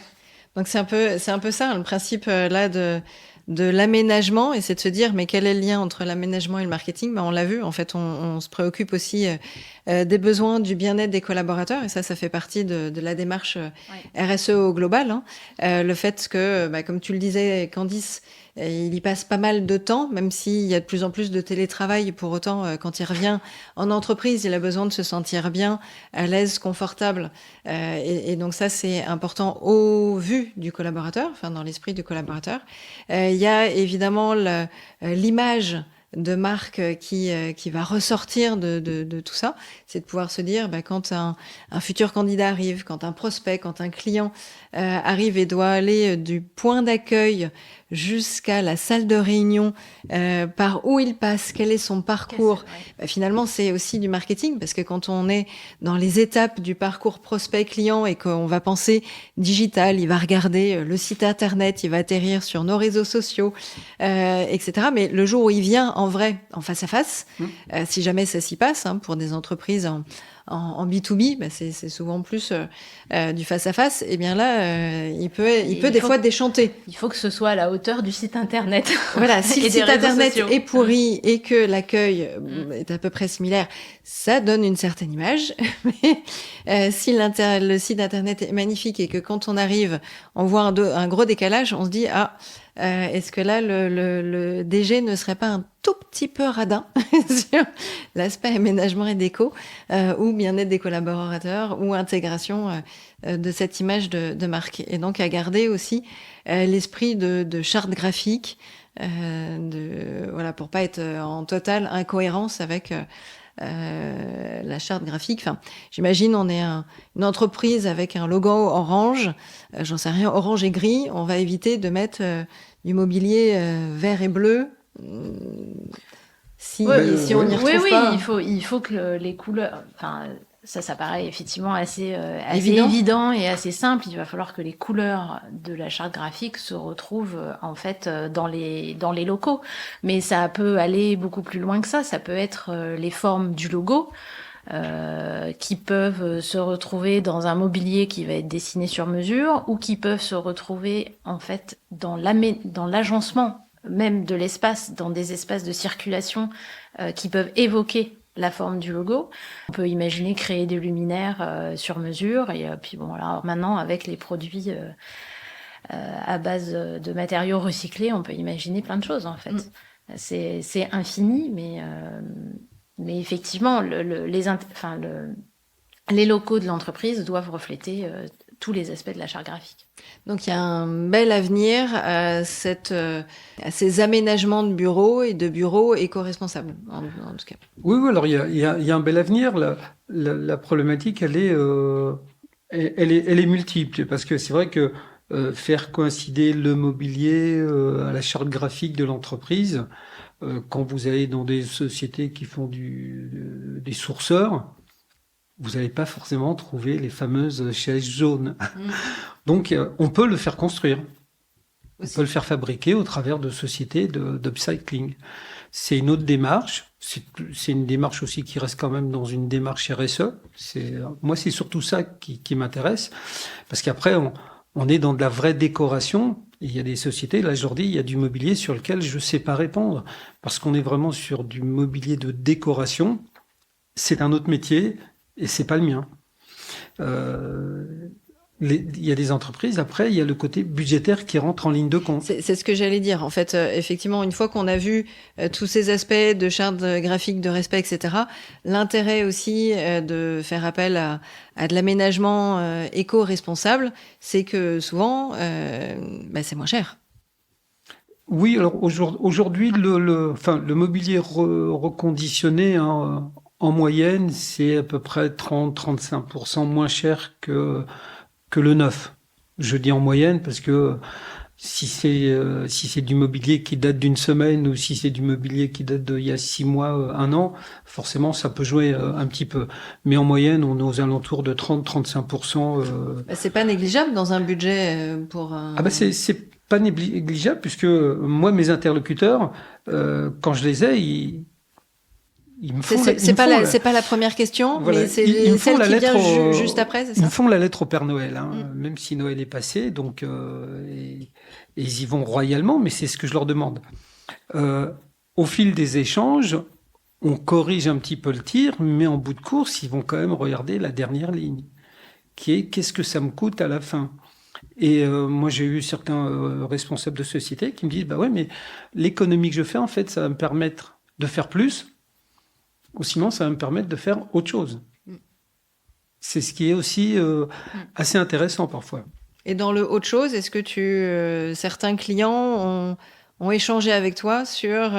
Donc c'est un peu ça, le principe là de l'aménagement, et c'est de se dire mais quel est le lien entre l'aménagement et le marketing? On l'a vu, en fait, on se préoccupe aussi des besoins, du bien-être des collaborateurs, et ça fait partie de la démarche RSE au global. Hein. Le fait que, comme tu le disais, Candice, il y passe pas mal de temps, même s'il y a de plus en plus de télétravail. Pour autant, quand il revient en entreprise, il a besoin de se sentir bien, à l'aise, confortable. Et donc ça, c'est important au vu du collaborateur, enfin dans l'esprit du collaborateur. Il y a évidemment l'image de marque qui va ressortir de tout ça. C'est de pouvoir se dire, quand un futur candidat arrive, quand un prospect, quand un client arrive et doit aller du point d'accueil jusqu'à la salle de réunion, par où il passe, quel est son parcours. Finalement, c'est aussi du marketing, parce que quand on est dans les étapes du parcours prospect-client et qu'on va penser digital, il va regarder le site internet, il va atterrir sur nos réseaux sociaux, etc. Mais le jour où il vient en vrai, en face à face, si jamais ça s'y passe, hein, pour des entreprises en B2B, c'est souvent plus du face-à-face, et bien là, il peut des fois déchanter. Il faut que ce soit à la hauteur du site internet. Voilà, si le Et des site réseaux internet sociaux. est pourri et que l'accueil est à peu près similaire, ça donne une certaine image. Mais si le site internet est magnifique et que quand on arrive, on voit un gros décalage, on se dit est-ce que là le DG ne serait pas un tout petit peu radin sur l'aspect aménagement et déco ou bien-être des collaborateurs ou intégration de cette image de marque, et donc à garder aussi l'esprit de charte graphique, pour pas être en totale incohérence avec la charte graphique. Enfin, j'imagine on est une entreprise avec un logo orange, j'en sais rien, orange et gris, on va éviter de mettre du mobilier vert et bleu. Si on n'y retrouve pas. Il faut que les couleurs. Enfin, ça paraît effectivement assez Évident. évident et assez simple. Il va falloir que les couleurs de la charte graphique se retrouvent en fait dans les locaux. Mais ça peut aller beaucoup plus loin que ça. Ça peut être les formes du logo. Qui peuvent se retrouver dans un mobilier qui va être dessiné sur mesure, ou qui peuvent se retrouver en fait dans l'agencement même de l'espace, dans des espaces de circulation qui peuvent évoquer la forme du logo. On peut imaginer créer des luminaires sur mesure, et puis bon, alors maintenant avec les produits à base de matériaux recyclés, on peut imaginer plein de choses en fait. C'est infini, mais effectivement, les locaux de l'entreprise doivent refléter tous les aspects de la charte graphique. Donc il y a un bel avenir à ces aménagements de bureaux éco-responsables, en tout cas. Oui, alors il y a un bel avenir. La problématique, elle est multiple, parce que c'est vrai que faire coïncider le mobilier à la charte graphique de l'entreprise, quand vous allez dans des sociétés qui font des sourceurs, vous n'allez pas forcément trouver les fameuses chaises jaunes. Donc, on peut le faire construire. On peut le faire fabriquer au travers de sociétés d'upcycling. C'est une autre démarche. C'est une démarche aussi qui reste quand même dans une démarche RSE. Moi, c'est surtout ça qui m'intéresse. Parce qu'après, on est dans de la vraie décoration. Et il y a des sociétés, là, je leur dis, il y a du mobilier sur lequel je ne sais pas répondre. Parce qu'on est vraiment sur du mobilier de décoration. C'est un autre métier. Et c'est pas le mien. Il y a des entreprises, après, il y a le côté budgétaire qui rentre en ligne de compte. C'est ce que j'allais dire. En fait, effectivement, une fois qu'on a vu tous ces aspects de charte graphique, de respect, etc., l'intérêt aussi de faire appel à de l'aménagement éco-responsable, c'est que souvent, c'est moins cher. Oui, alors aujourd'hui, le mobilier reconditionné, hein, en moyenne, c'est à peu près 30-35% moins cher que le neuf. Je dis en moyenne parce que si c'est du mobilier qui date d'une semaine ou si c'est du mobilier qui date d'il y a 6 mois, 1 an, forcément ça peut jouer un petit peu. Mais en moyenne, on est aux alentours de 30-35%. C'est pas négligeable dans un budget pour. C'est pas négligeable puisque moi, mes interlocuteurs, quand je les ai, c'est pas la première question, voilà. Mais c'est celle qui vient juste après, c'est ça? Ils me font la lettre au Père Noël, même si Noël est passé, donc et ils y vont royalement, mais c'est ce que je leur demande. Au fil des échanges, on corrige un petit peu le tir, mais en bout de course, ils vont quand même regarder la dernière ligne, qui est qu'est-ce que ça me coûte à la fin. Et moi, j'ai eu certains responsables de société qui me disent, bah ouais, mais l'économie que je fais, en fait, ça va me permettre de faire plus. Ou sinon, ça va me permettre de faire autre chose. C'est ce qui est aussi assez intéressant parfois. Et dans le autre chose, est-ce que certains clients ont échangé avec toi sur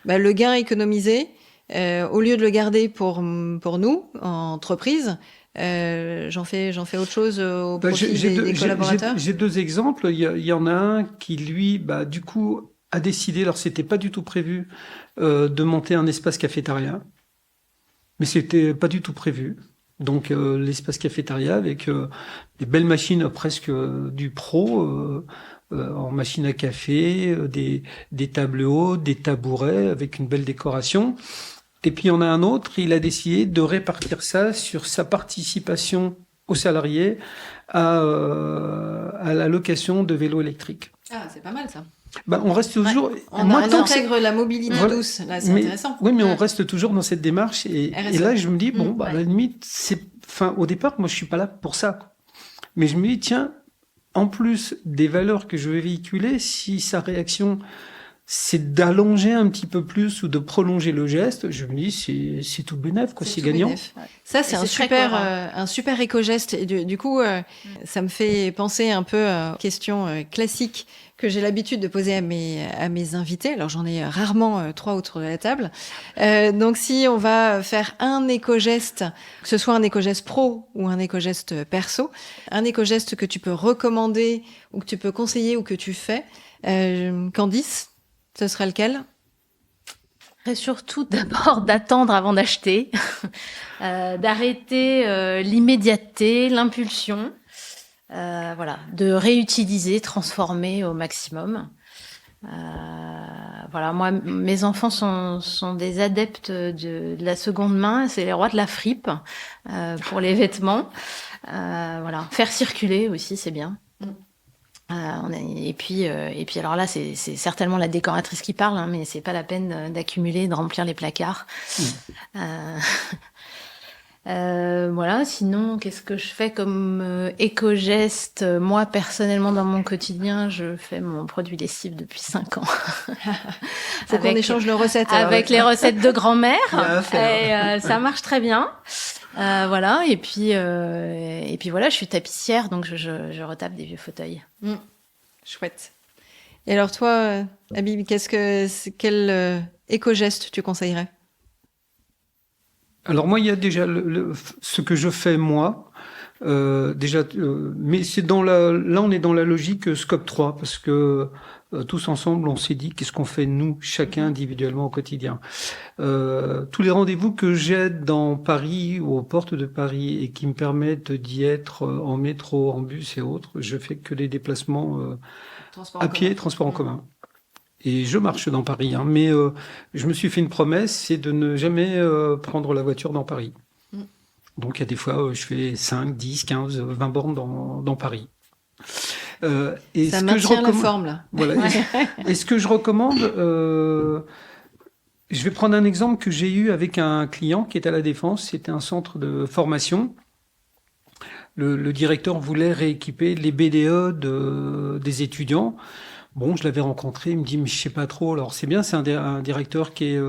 le gain économisé au lieu de le garder pour nous, en entreprise, j'en fais autre chose au profit des collaborateurs? J'ai 2 exemples. Il y en a un qui, lui, du coup, a décidé, alors c'était pas du tout prévu, de monter un espace cafétéria. Mais c'était pas du tout prévu. Donc l'espace cafétéria avec des belles machines presque du pro en machine à café, des tables hautes, des tabourets avec une belle décoration. Et puis il y en a un autre, il a décidé de répartir ça sur sa participation aux salariés à la location de vélos électriques. Ah, c'est pas mal ça. On reste toujours. On intègre la mobilité douce. Là, c'est intéressant. Oui, mais on reste toujours dans cette démarche. Et là, je me dis, à la limite, au départ, moi, je suis pas là pour ça. Mais je me dis, tiens, en plus des valeurs que je vais véhiculer, si sa réaction, c'est d'allonger un petit peu plus ou de prolonger le geste, je me dis, c'est tout bénef, quoi. C'est gagnant. Ça, c'est un super éco-geste. Et du coup, ça me fait penser un peu aux questions classiques que j'ai l'habitude de poser à mes invités. Alors, j'en ai rarement 3 autour de la table. Donc, si on va faire un éco-geste, que ce soit un éco-geste pro ou un éco-geste perso, un éco-geste que tu peux recommander ou que tu peux conseiller ou que tu fais, Candice, ce serait lequel? Et surtout, d'abord, d'attendre avant d'acheter, d'arrêter l'immédiateté, l'impulsion. De réutiliser, transformer au maximum. Moi, mes enfants sont des adeptes de la seconde main, c'est les rois de la fripe pour les vêtements. Faire circuler aussi, c'est bien. Et puis alors là, c'est certainement la décoratrice qui parle, mais c'est pas la peine d'accumuler, de remplir les placards. Sinon, qu'est-ce que je fais comme éco-geste? Moi, personnellement, dans mon quotidien, je fais mon produit lessive depuis 5 ans. Faut qu'on échange nos recettes. Avec les recettes de grand-mère. Et ça marche très bien. Voilà, et puis voilà, je suis tapissière, donc je retape des vieux fauteuils. Chouette. Et alors toi, Habib, quel éco-geste tu conseillerais? Alors moi, il y a déjà ce que je fais moi. Mais c'est là, on est dans la logique Scope 3, parce que tous ensemble, on s'est dit qu'est-ce qu'on fait nous, chacun individuellement au quotidien. Tous les rendez-vous que j'ai dans Paris ou aux portes de Paris et qui me permettent d'y être en métro, en bus et autres, je fais que les déplacements à pied, transport en commun. Et je marche dans Paris, hein, mais je me suis fait une promesse, c'est de ne jamais prendre la voiture dans Paris. Donc il y a des fois, je fais 5, 10, 15, 20 bornes dans Paris. Et ça ce maintient que je recommande, la forme, là. Voilà. Et ce que je recommande, je vais prendre un exemple que j'ai eu avec un client qui est à La Défense. C'était un centre de formation. Le directeur voulait rééquiper les BDE des étudiants. Bon, je l'avais rencontré, il me dit, mais je sais pas trop. Alors c'est bien, c'est un directeur qui est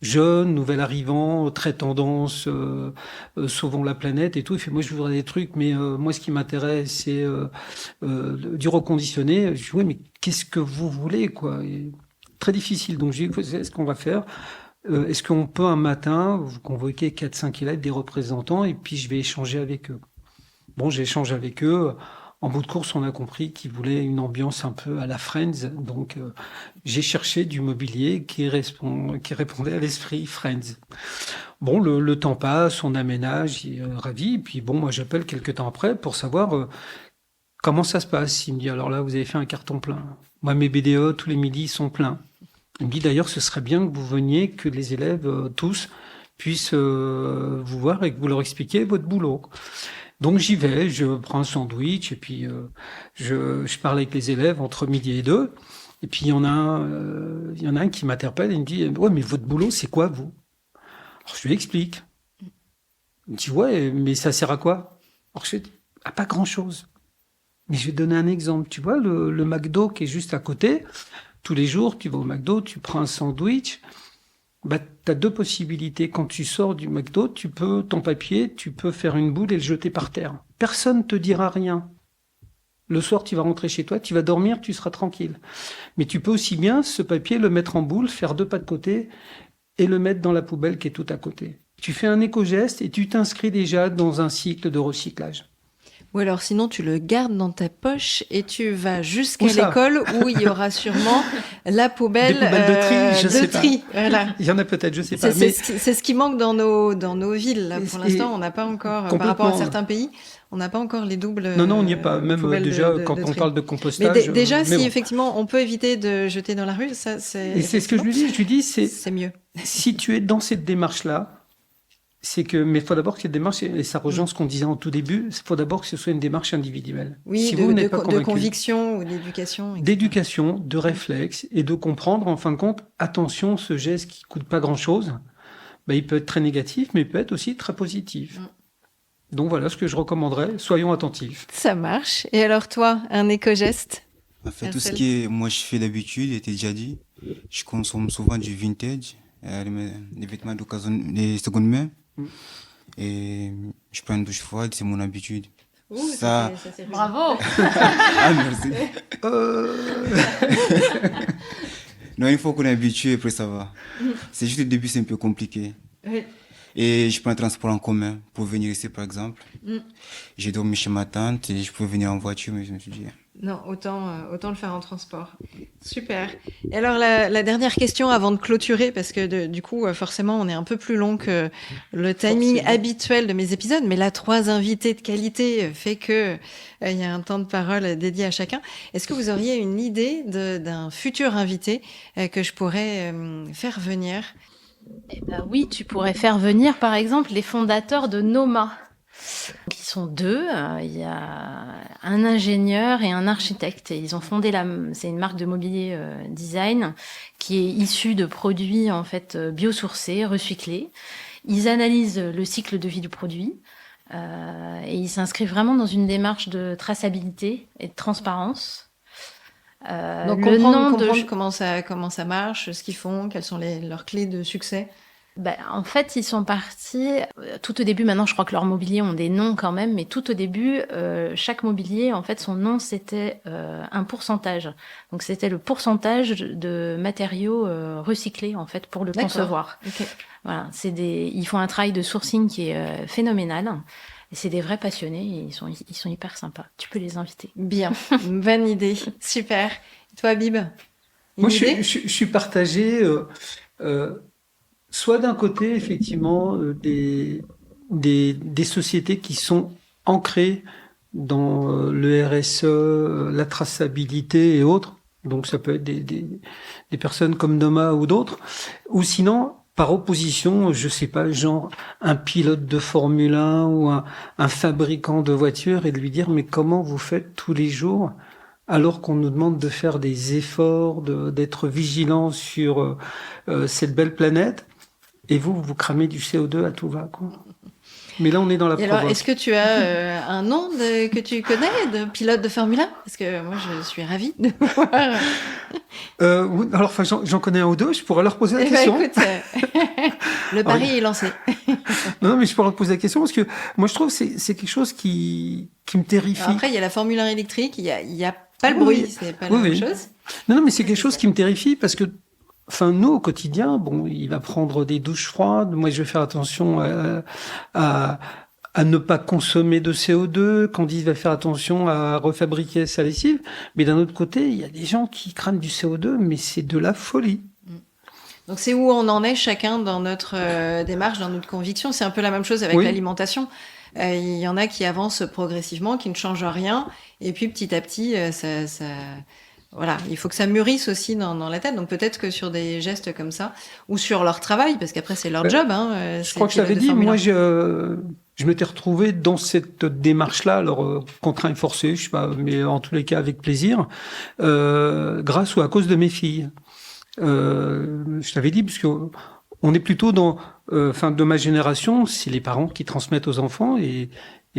jeune, nouvel arrivant, très tendance, sauvons la planète et tout. Il fait, moi je voudrais des trucs, mais moi ce qui m'intéresse c'est du reconditionné. Je dis, oui, mais qu'est-ce que vous voulez, quoi? Et très difficile. Donc j'ai dit, c'est ce qu'on va faire. Est-ce qu'on peut un matin vous convoquer 4-5 élèves, des représentants, et puis je vais échanger avec eux. Bon, j'échange avec eux. En bout de course, on a compris qu'ils voulaient une ambiance un peu à la Friends. Donc, j'ai cherché du mobilier qui répondait à l'esprit Friends. Bon, le temps passe, on aménage, il est ravi. Et puis, bon, moi, j'appelle quelques temps après pour savoir comment ça se passe. Il me dit, alors là, vous avez fait un carton plein. Moi, mes BDE, tous les midis, sont pleins. Il me dit, d'ailleurs, ce serait bien que vous veniez, que les élèves, tous, puissent vous voir et que vous leur expliquiez votre boulot. Donc j'y vais, je prends un sandwich et puis je parle avec les élèves entre midi et 2. Et puis il y en a un qui m'interpelle et il me dit, ouais, mais votre boulot c'est quoi vous? Alors je lui explique. Il me dit, ouais, mais ça sert à quoi? Alors je dis, à pas grand chose. Mais je vais te donner un exemple. Tu vois le McDo qui est juste à côté. Tous les jours tu vas au McDo, tu prends un sandwich. Bah, tu as deux possibilités. Quand tu sors du McDo, ton papier, tu peux faire une boule et le jeter par terre. Personne ne te dira rien. Le soir, tu vas rentrer chez toi, tu vas dormir, tu seras tranquille. Mais tu peux aussi bien, ce papier, le mettre en boule, faire 2 pas de côté et le mettre dans la poubelle qui est tout à côté. Tu fais un éco-geste et tu t'inscris déjà dans un cycle de recyclage. Ou alors sinon tu le gardes dans ta poche et tu vas jusqu'à l'école où il y aura sûrement la poubelle, des poubelles de tri, je sais tri. Pas. Voilà. Il y en a peut-être, je sais pas. C'est ce qui manque dans nos villes. Là. Pour l'instant, on n'a pas encore, par rapport à certains pays, on n'a pas encore les doubles. Non, on n'y est pas. Même déjà quand on parle de compostage. Mais déjà, si effectivement on peut éviter de jeter dans la rue, ça c'est. Et c'est ce que je lui dis. Je lui dis, c'est mieux. Si tu es dans cette démarche-là. Mais il faut d'abord que cette démarche, et ça rejoint ce qu'on disait en tout début, il faut d'abord que ce soit une démarche individuelle. Oui, si de conviction ou d'éducation. D'éducation, de réflexe, et de comprendre, en fin de compte, attention, ce geste qui coûte pas grand-chose, il peut être très négatif, mais il peut être aussi très positif. Donc voilà ce que je recommanderais, soyons attentifs. Ça marche. Et alors toi, un éco-geste? En fait, tout ce qui est, moi je fais d'habitude, était déjà dit, je consomme souvent du vintage, les vêtements d'occasion, les secondes mains. Et je prends une douche froide, c'est mon habitude. Ouh, ça c'est bravo. Ah, merci. Non, une fois qu'on est habitué, après ça va. C'est juste le début, c'est un peu compliqué. Oui. Et je prends un transport en commun pour venir ici, par exemple. J'ai dormi chez ma tante et je pouvais venir en voiture, mais je me suis dit... Non, autant le faire en transport. Super. Et alors, la dernière question avant de clôturer, parce que du coup, forcément, on est un peu plus long que le timing habituel de mes épisodes, mais là, 3 invités de qualité fait que il y a un temps de parole dédié à chacun. Est-ce que vous auriez une idée d'un futur invité que je pourrais faire venir? Eh ben oui, tu pourrais faire venir, par exemple, les fondateurs de Noma. Ils sont 2, il y a un ingénieur et un architecte. Et ils ont fondé c'est une marque de mobilier design qui est issue de produits en fait biosourcés, recyclés. Ils analysent le cycle de vie du produit et ils s'inscrivent vraiment dans une démarche de traçabilité et de transparence. Donc comprendre comment ça marche, ce qu'ils font, quelles sont leurs clés de succès. En fait, ils sont partis tout au début. Maintenant, je crois que leurs mobiliers ont des noms quand même, mais tout au début, chaque mobilier, en fait, son nom, c'était un pourcentage. Donc, c'était le pourcentage de matériaux recyclés, en fait, pour le concevoir. Okay. Voilà, ils font un travail de sourcing qui est phénoménal. Et c'est des vrais passionnés. Et ils sont hyper sympas. Tu peux les inviter. Bien, bonne idée, super. Et toi, Bib, Moi, je suis partagé. Soit d'un côté, effectivement, des sociétés qui sont ancrées dans le RSE, la traçabilité et autres. Donc, ça peut être des personnes comme Noma ou d'autres. Ou sinon, par opposition, je sais pas, genre un pilote de Formule 1 ou un fabricant de voitures et de lui dire, mais comment vous faites tous les jours alors qu'on nous demande de faire des efforts, d'être vigilants sur cette belle planète? Et vous cramez du CO2 à tout va, quoi. Mais là, on est dans la provoque. Alors, est-ce que tu as un nom que tu connais de pilote de Formule 1? Parce que moi, je suis ravie de voir. Oui, alors, j'en connais un ou deux. Je pourrais leur poser la question. Écoute, le pari est lancé. Non, mais je pourrais leur poser la question parce que moi, je trouve que c'est quelque chose qui me terrifie. Alors après, il y a la Formule 1 électrique. Il y a pas le bruit. C'est pas la même chose. Non, mais c'est quelque chose qui me terrifie parce que enfin, nous, au quotidien, bon, il va prendre des douches froides. Moi, je vais faire attention à ne pas consommer de CO2. Candice va faire attention à refabriquer sa lessive. Mais d'un autre côté, il y a des gens qui craignent du CO2, mais c'est de la folie. Donc, c'est où on en est chacun dans notre démarche, dans notre conviction. C'est un peu la même chose avec l'alimentation. Il y en a qui avancent progressivement, qui ne changent rien. Et puis, petit à petit, voilà, il faut que ça mûrisse aussi dans la tête. Donc peut-être que sur des gestes comme ça, ou sur leur travail, parce qu'après c'est leur job. Je crois que je t'avais dit, moi je m'étais retrouvé dans cette démarche-là, alors contraint et forcé, je sais pas, mais en tous les cas avec plaisir, grâce ou à cause de mes filles. Je t'avais dit, parce que on est plutôt dans, de ma génération, c'est les parents qui transmettent aux enfants et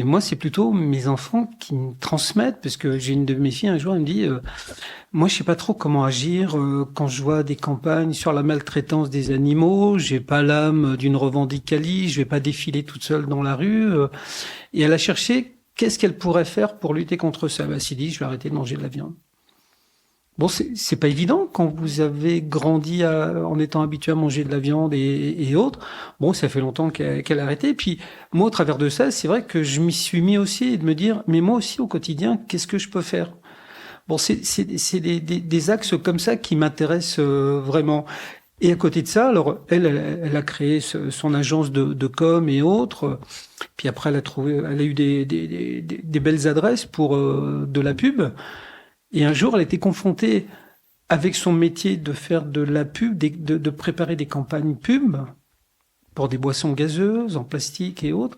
moi, c'est plutôt mes enfants qui me transmettent, parce que j'ai une de mes filles, un jour, elle me dit, moi, je sais pas trop comment agir quand je vois des campagnes sur la maltraitance des animaux, j'ai pas l'âme d'une revendicatrice, je vais pas défiler toute seule dans la rue. Et elle a cherché qu'est-ce qu'elle pourrait faire pour lutter contre ça. Elle s'est dit, je vais arrêter de manger de la viande. Bon, c'est pas évident quand vous avez grandi en étant habitué à manger de la viande et autres. Bon, ça fait longtemps qu'elle a arrêté. Puis moi, au travers de ça, c'est vrai que je m'y suis mis aussi de me dire, mais moi aussi au quotidien, qu'est-ce que je peux faire? Bon, c'est des axes comme ça qui m'intéressent vraiment. Et à côté de ça, alors elle a créé son agence de com et autres. Puis après, elle a eu des belles adresses pour de la pub. Et un jour, elle était confrontée avec son métier de faire de la pub, de préparer des campagnes pub pour des boissons gazeuses en plastique et autres,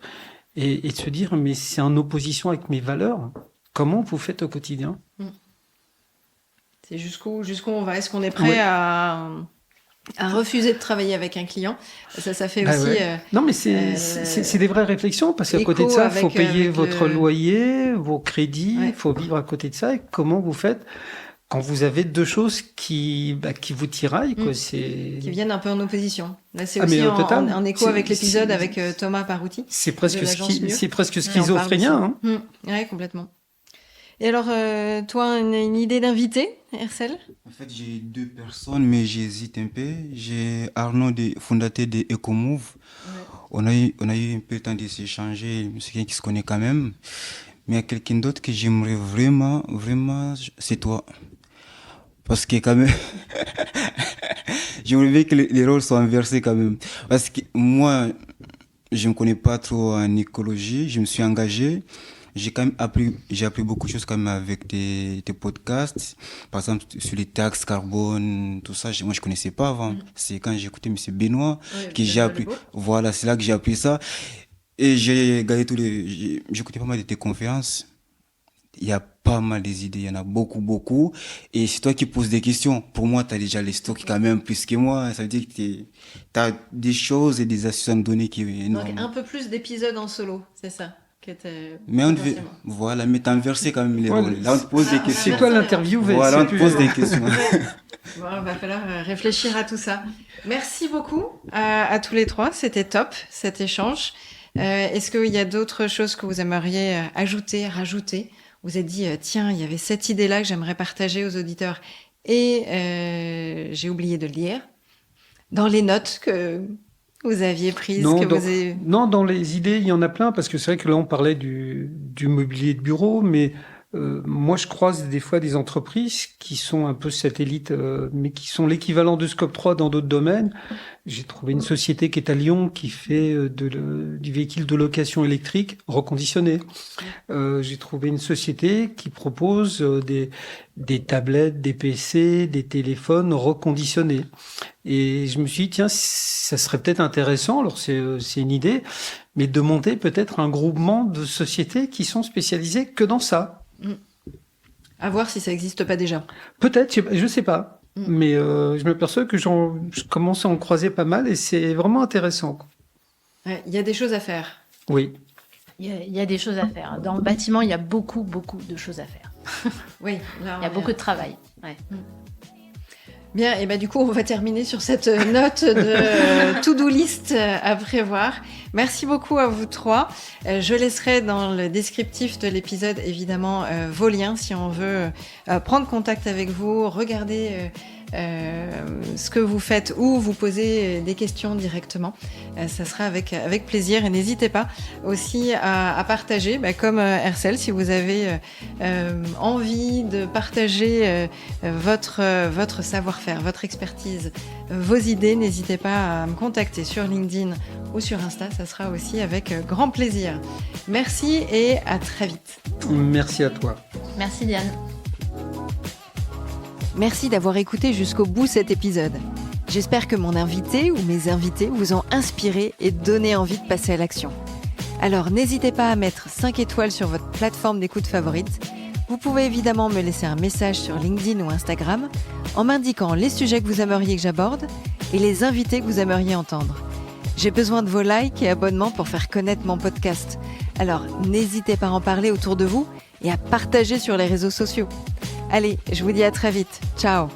et de se dire, mais c'est en opposition avec mes valeurs. Comment vous faites au quotidien? C'est jusqu'où on va? Est-ce qu'on est prêt à refuser de travailler avec un client? Ça fait aussi... Ouais. Non, mais c'est des vraies réflexions, parce qu'à côté de ça, il faut payer votre loyer, vos crédits, il faut vivre à côté de ça. Et comment vous faites quand vous avez deux choses qui vous tiraillent, quoi, qui viennent un peu en opposition. Là, c'est aussi en écho avec l'épisode avec Thomas Parouti. C'est presque schizophrénien. Oui, complètement. Et alors, toi, une idée d'invité, Hercel? En fait, j'ai deux personnes, mais j'hésite un peu. J'ai Arnaud, fondateur de Ecomove. Ouais. On a eu un peu le temps de s'échanger, c'est quelqu'un qui se connaît quand même. Mais il y a quelqu'un d'autre que j'aimerais vraiment, c'est toi. Parce que quand même, j'aimerais bien que les rôles soient inversés quand même. Parce que moi, je ne me connais pas trop en écologie, je me suis engagé. J'ai appris beaucoup de choses quand même avec tes podcasts. Par exemple, sur les taxes carbone, tout ça, moi je connaissais pas avant. C'est quand j'ai écouté M. Benoît que j'ai appris. Voilà, c'est là que j'ai appris ça. Et j'ai regardé j'écoutais pas mal de tes conférences. Il y a pas mal des idées, il y en a beaucoup. Et c'est toi qui poses des questions. Pour moi, tu as déjà les stocks quand même plus que moi. Ça veut dire que tu as des choses et des astuces à me donner qui est énorme. Donc un peu plus d'épisodes en solo, c'est ça? Mais mais t'as inversé quand même les rôles. Là, on te pose des questions. C'est toi l'interview. Voilà, on te pose des questions. Bon, il va falloir réfléchir à tout ça. Merci beaucoup à tous les trois. C'était top, cet échange. Est-ce qu'il y a d'autres choses que vous aimeriez ajouter, rajouter? Vous avez dit, tiens, il y avait cette idée-là que j'aimerais partager aux auditeurs et j'ai oublié de le dire. Dans les notes que vous aviez prises, Non, dans les idées, il y en a plein, parce que c'est vrai que là, on parlait du mobilier de bureau, mais moi, je croise des fois des entreprises qui sont un peu satellites, mais qui sont l'équivalent de Scope 3 dans d'autres domaines. J'ai trouvé une société qui est à Lyon, qui fait du véhicule de location électrique reconditionné. J'ai trouvé une société qui propose des tablettes, des PC, des téléphones reconditionnés. Et je me suis dit, tiens, ça serait peut-être intéressant, alors c'est une idée, mais de monter peut-être un groupement de sociétés qui sont spécialisées que dans ça. À voir si ça n'existe pas déjà. Peut-être, je sais pas. Mais je m'aperçois que je commence à en croiser pas mal et c'est vraiment intéressant. Il y a des choses à faire. Oui. Il y a des choses à faire. Dans le bâtiment, il y a beaucoup de choses à faire. Oui, là, il y a beaucoup de travail. Ouais. Bien, et du coup, on va terminer sur cette note de to-do list à prévoir. Merci beaucoup à vous trois. Je laisserai dans le descriptif de l'épisode, évidemment, vos liens si on veut prendre contact avec vous, regarder ce que vous faites ou vous poser des questions directement. Ça sera avec plaisir et n'hésitez pas aussi à partager, comme Hercel, si vous avez envie de partager votre savoir-faire, votre expertise, vos idées, n'hésitez pas à me contacter sur LinkedIn ou sur Insta, ça sera aussi avec grand plaisir. Merci et à très vite. Merci à toi. Merci Diane. Merci d'avoir écouté jusqu'au bout cet épisode. J'espère que mon invité ou mes invités vous ont inspiré et donné envie de passer à l'action. Alors n'hésitez pas à mettre 5 étoiles sur votre plateforme d'écoute favorite. Vous pouvez évidemment me laisser un message sur LinkedIn ou Instagram en m'indiquant les sujets que vous aimeriez que j'aborde et les invités que vous aimeriez entendre. J'ai besoin de vos likes et abonnements pour faire connaître mon podcast. Alors n'hésitez pas à en parler autour de vous et à partager sur les réseaux sociaux. Allez, je vous dis à très vite. Ciao!